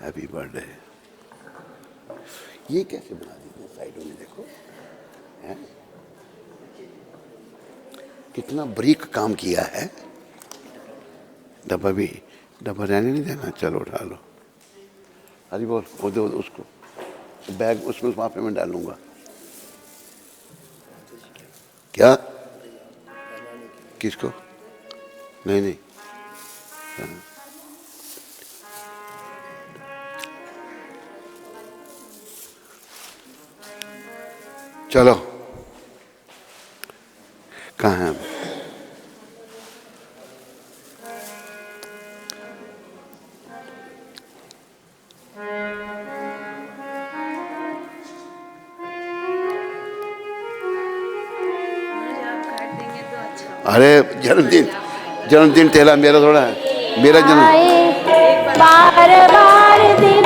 Happy birthday. ये कैसे बना दी साइडों में, देखो है? कितना बारीक काम किया है। डब्बा रहने नहीं देना, चलो उठा लो। हरी बोल, वो दो उसको, बैग उसमें उस माफे में डालूंगा। क्या? किसको? नहीं। चलो, कहाँ हैं? अरे जन्मदिन तेरा, मेरा थोड़ा है, मेरा जन्म। बार बार दिन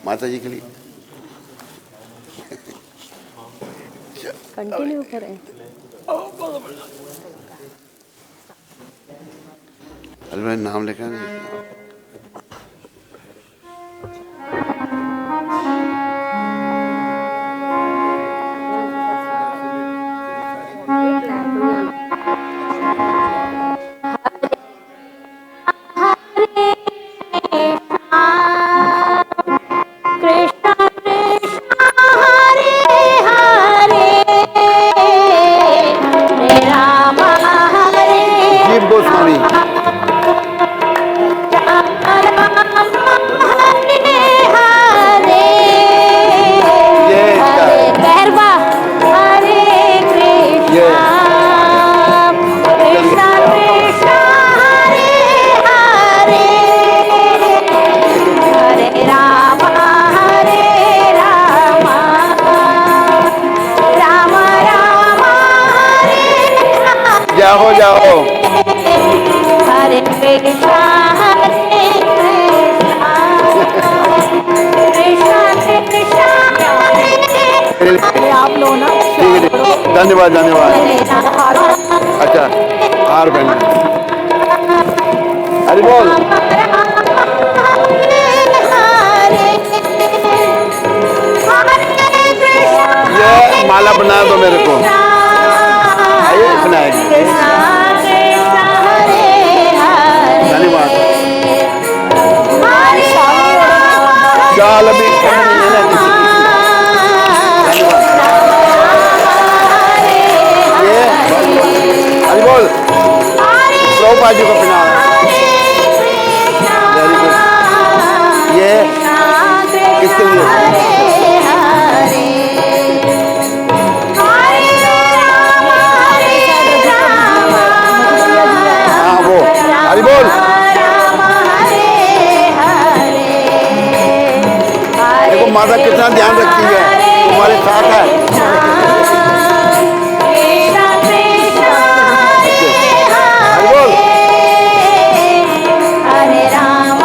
माता जी के लिए कंटिन्यू करें। अरे मैं नाम लिखा नहीं। धन्यवाद धन्यवाद। अच्छा हार पहना। अरे बोल। ये माला बना दो मेरे को। आइए बनाएगी। धन्यवाद। चाल अभी धन्यवाद। ये अरे बोल। प्रभुपाद जी को पहना। Very good. ये किसके लिए? हाँ वो हरि बोल। देखो माता कितना ध्यान रखती है, तुम्हारे साथ है। हरि बोल। हरे राम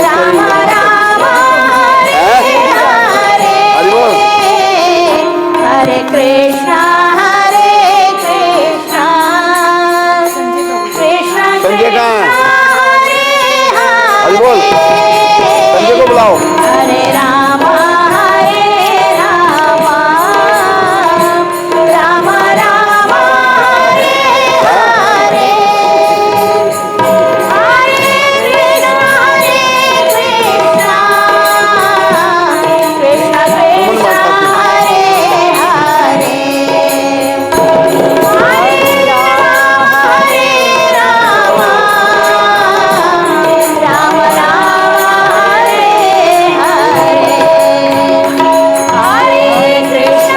राम राम हरि बोल। हरे कृष्णा कृष्णा संजय कहाँ है? हरि बोल। संजय को बुलाओ। हरे राम राम राम हरे हरे कृष्ण कृष्ण हरे हरे राम राम हरे हरे कृष्ण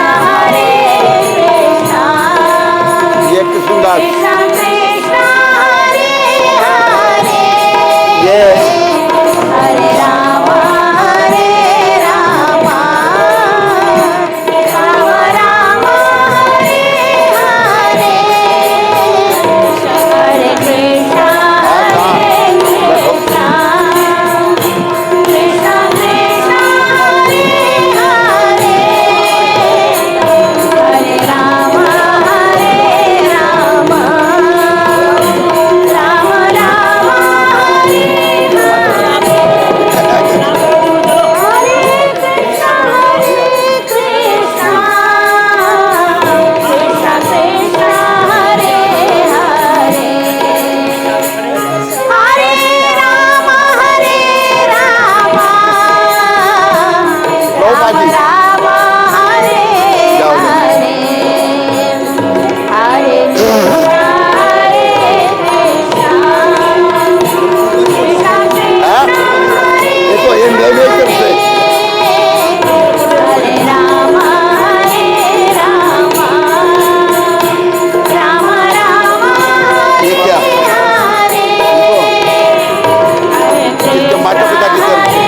ये कृष्णदास। कृष्ण कृष्ण हरे हरे ये हरे राम राम राम हरे हरे हरे कृष्ण कृष्ण कृष्ण कृष्ण हरे हरे हरे राम राम राम हरे देखो ये मेरे तरफ से। हरे राम राम राम ये क्या? इसको माता पिता की तरफ से।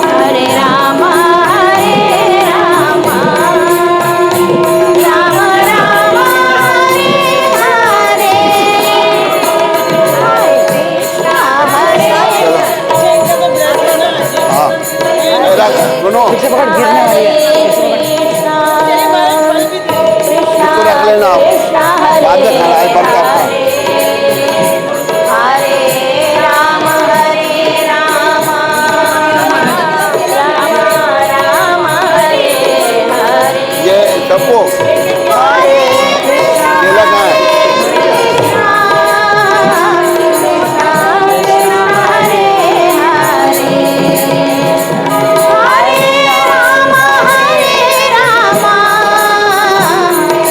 हरे राम राम राम हरे हरे हाँ मेरा सुनो, इसको रख लेना आप। बाद में खाना है बंद आपका। हरे राम राम राम हरे हरे ये सबको केला कहाँ है?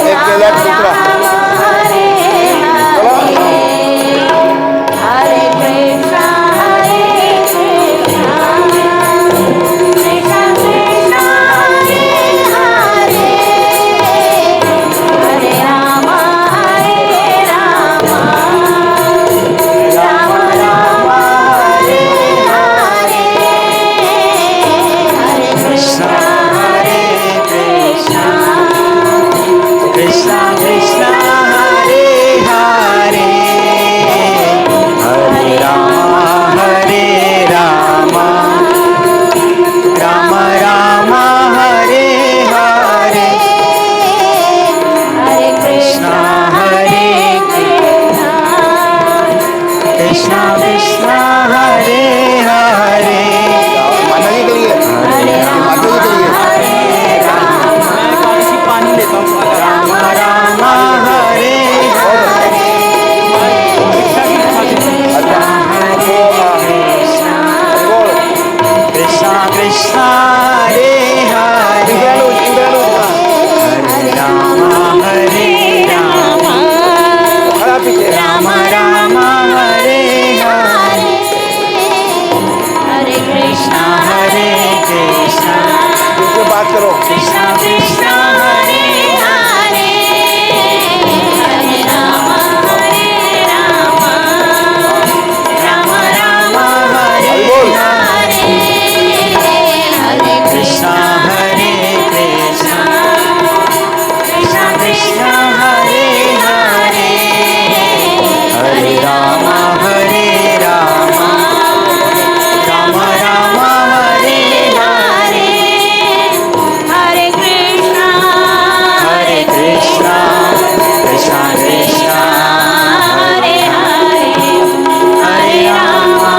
एक केला एक दूसरा। चलो। हरे Krishna Krishna Krishna Hare Hare Krishna Krishna Hare Hare Hare Rama Hare Rama Rama Rama Hare Hare Hare Krishna Hare Krishna Krishna Krishna Hare Hare Hare Rama Hare Rama Rama Rama Hare Hare Hare Krishna Krishna Krishna Hare Hare Hare Rama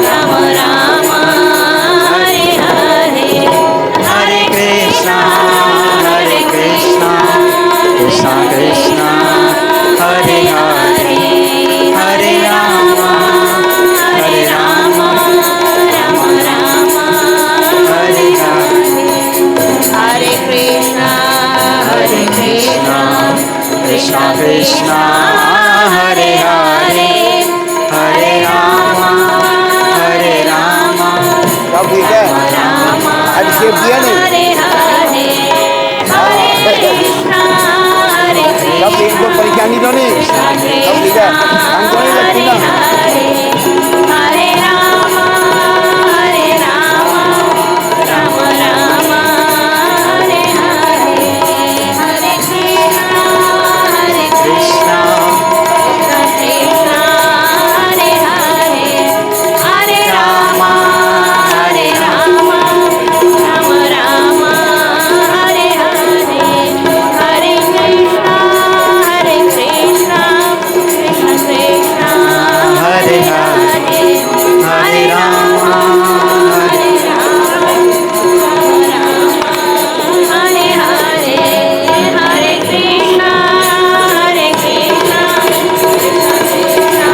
Rama Rama Hare Hare Hare Krishna Krishna Krishna Hare Hare Hare Rama Rama Rama Hare Hare Hare Krishna Krishna Krishna Hare Hare Hare Rama सब ठीक है Rama आज shape दिया नहीं Hare Hare Hare Krishna सब एक को परेशानी तो नहीं सब ठीक है हम तो नहीं लगती ना Hare Rama Rama Rama Hare Hare Hare Krishna Krishna Krishna Hare Hare Hare Rama Rama Rama Hare Hare Hare Krishna Krishna Krishna Hare Hare Hare Rama Hare Hare Hare Krishna Krishna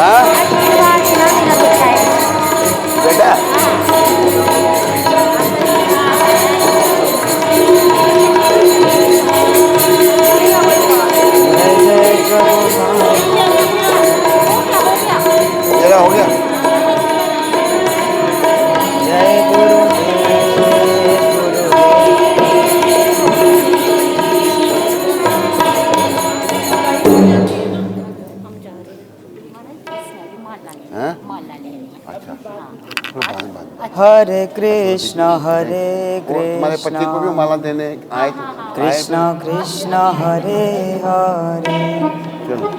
हाँ बेटा तेरा हो गया हाँ? अच्छा हरे कृष्ण हरे तुम्हारे पति को भी कृष्ण माला देने आए कृष्ण कृष्ण हरे हरे चलो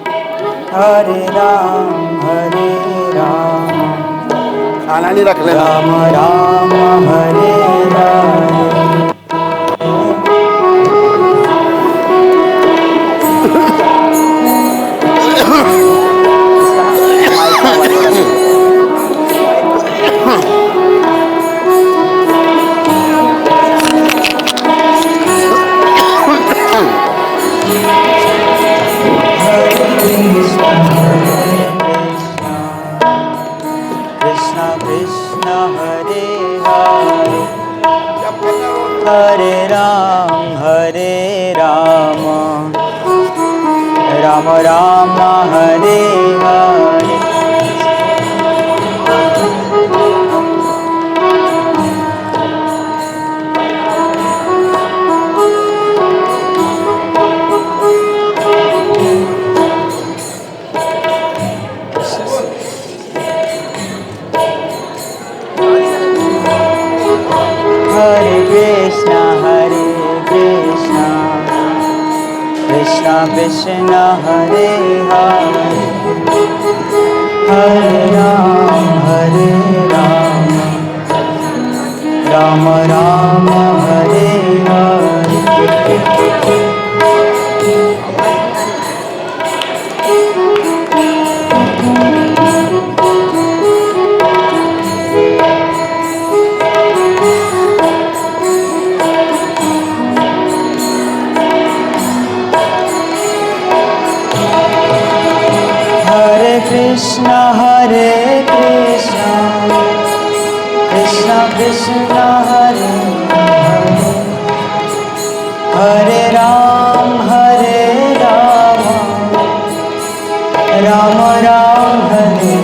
हरे राम खाना नहीं रख लेना राम राम हरे हरे कृष्ण कृष्ण हरे हरे हरे राम राम राम हरे हरे हरे कृष्ण कृष्ण कृष्ण हरे हरे हरे राम राम राम हरे हरे कृष्ण हरे Krishna Krishna Hare Hare Hare Ram Ram Ram Hare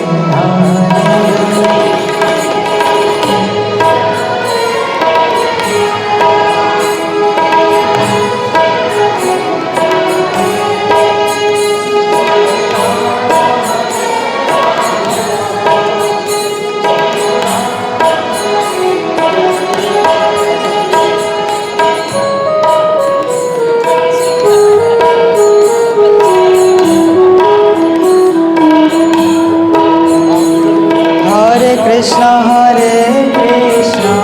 Hare Krishna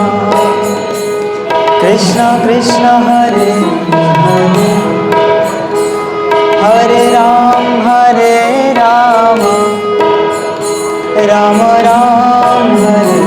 Krishna Krishna Hare Hare Hare Ram Ram Ram Hare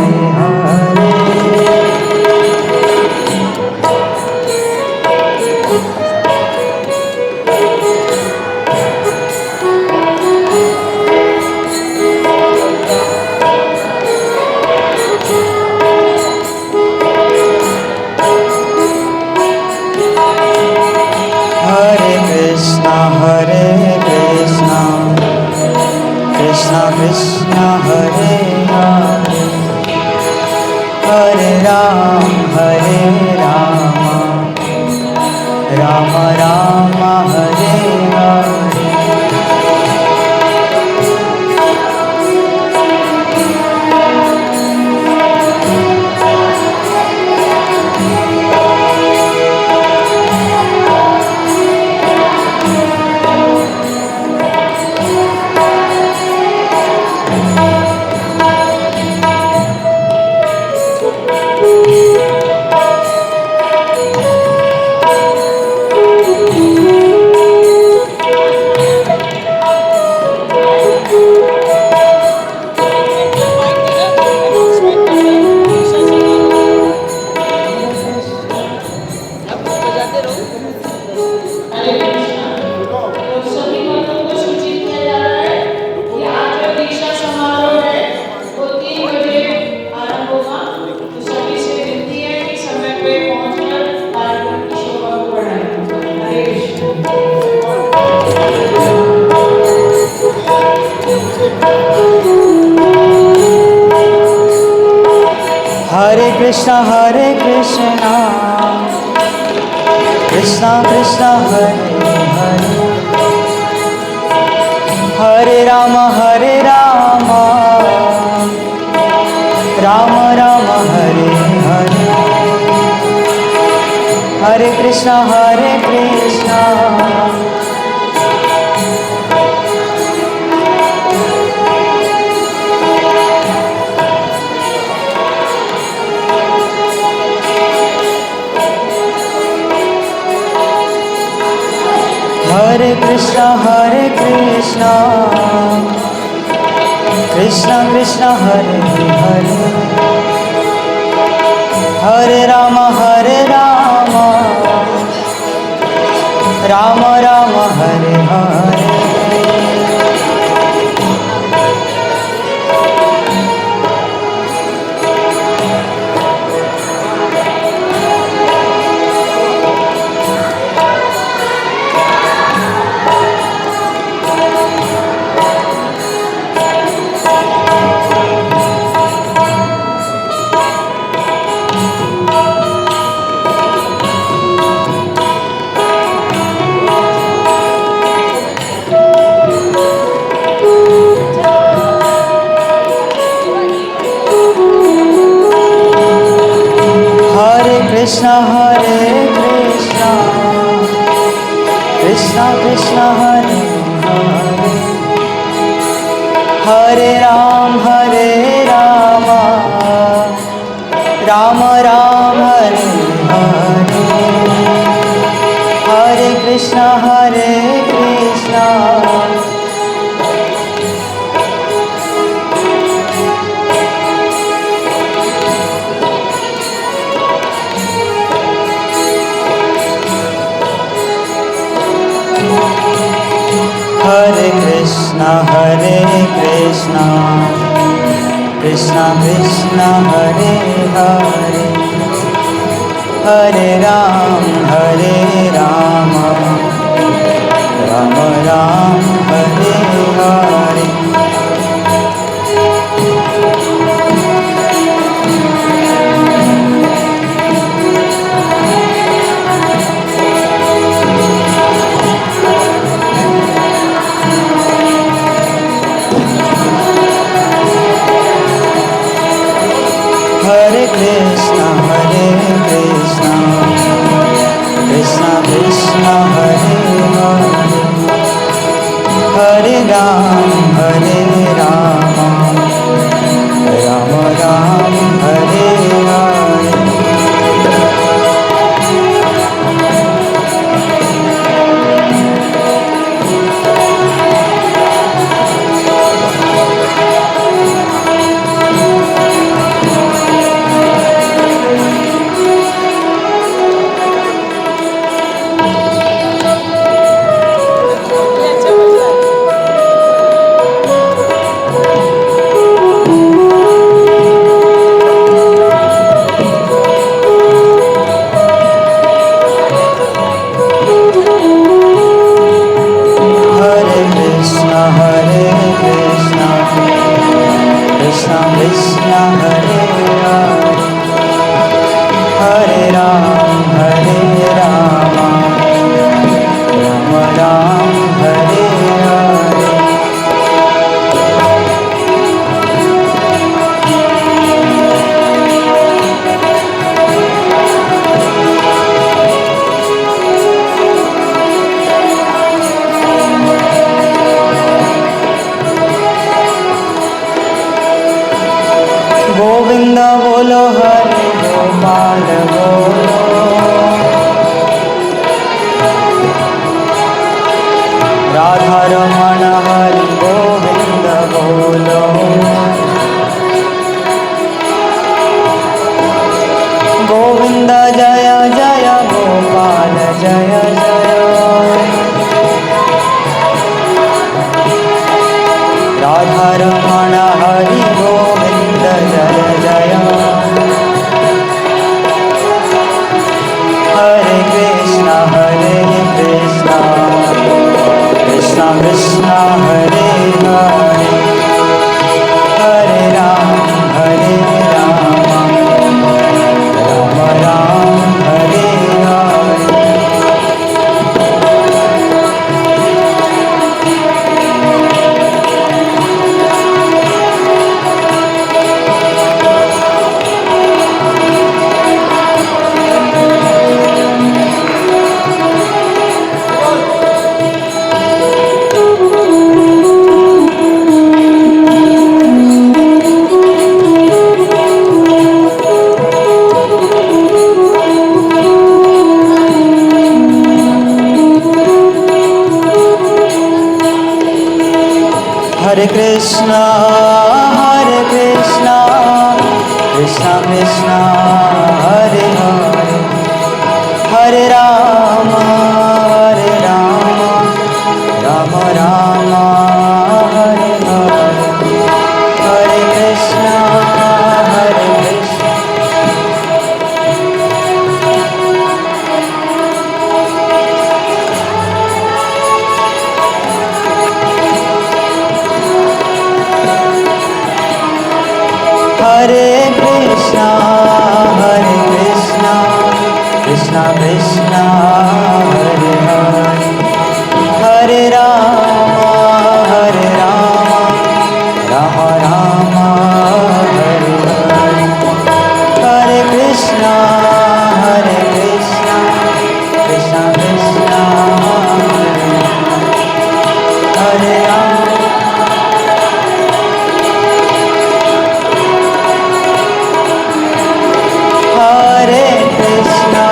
Hare Krishna Krishna Hare Hare Hare Ram Ram Ram Hare Hare Hare Krishna Krishna Krishna Hare Hare Hare Rama Rama Rama Hare Hare Hare Krishna Hare Krishna Krishna Krishna Hare Hare Hare Rama Rama Rama Hare Hare Krishna Krishna Krishna Hare Hare Hare Ram Ram Ram Hare Hare Hare Krishna Hare Krishna Krishna Krishna Hare Hare Hare Ram Ram Ram Hare Hare Hare Krishna Krishna Krishna Hare Hare Hare Ram Ram Ram Hare Hare Hare Krishna Krishna Krishna Hare Hare Hare Ram Ram Ram Hare Hare Govind बोलो हरे गोपाल बोलो राधा रमण हरि गोविंद बोलो गोविंद जय जय गोपाल जय जय राधा रमण हरि गोविंद जय जय हरे कृष्ण कृष्ण कृष्ण हरे हरे हरे राम राम राम हरे हरे हरे कृष्णा कृष्ण कृष्ण हरे हरे हरे राम राम राम हरे हरे हरे कृष्ण हरे कृष्णा कृष्ण कृष्ण हरे हरे हरे राम राम राम हरे हरे हरे कृष्णा कृष्ण कृष्ण हरे राम हरे कृष्णा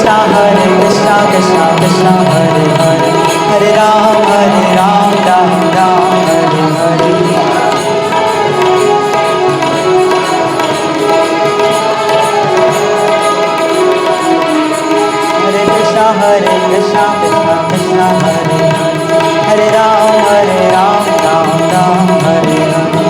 कृष्णा कृष्णा कृष्णा हरे हरे हरे राम राम राम हरे हरे हरे कृष्णा कृष्णा कृष्णा हरे हरे हरे राम राम राम हरे हरे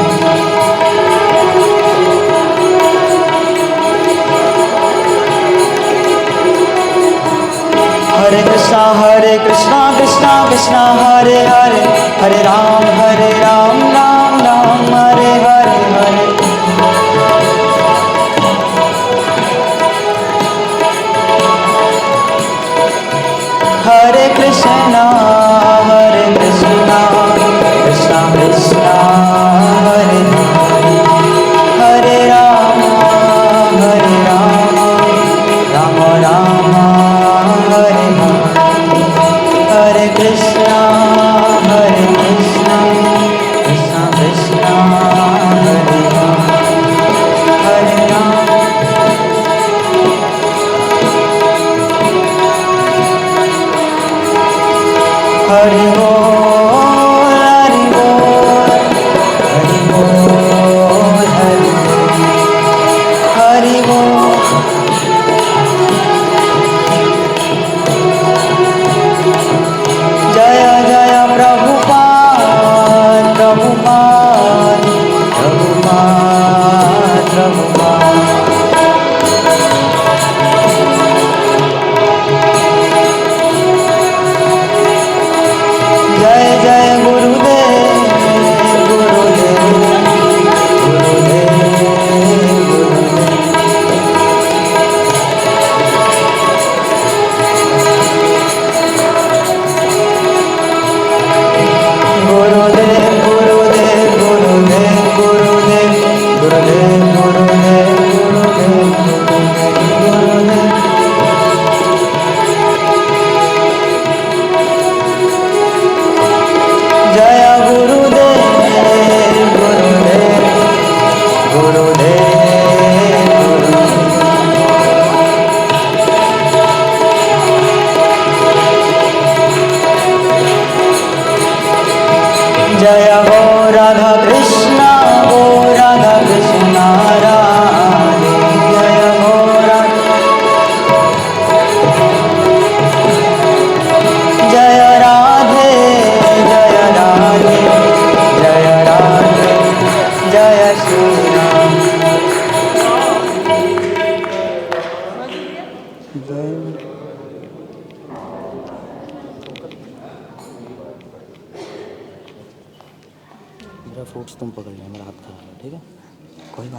हरे कृष्णा कृष्णा कृष्णा हरे हरे हरे राम राम राम हरे हरे हरे हरे कृष्णा कृष्णा कृष्णा हरे हरे हरे राम राम राम हरे हरे हरे कृष्णा कृष्णा कृष्णा हरे हरे राम हरि बोल हरि बोल हरि बोल हरि बोल जय जय प्रभुपाद प्रभुपाद प्रभुपाद प्रभुपाद जय जय गुरुदेव गुरुदेव गुरुदेव गुरुदेव गुरुदेव गुरुदेव गुरुदेव गुरुदेव गुरुदेव गुरुदेव गुरुदेव जय गुरुदेव गुरुदेव गुरुदेव जय गो राधा कृष्ण राधे जय गो जय राधे जय राधे जय राधे जय श्री राम मेरा फ्रूट्स तुम पकड़ लिया मेरा हाथ खा लिया ठीक है कोई बात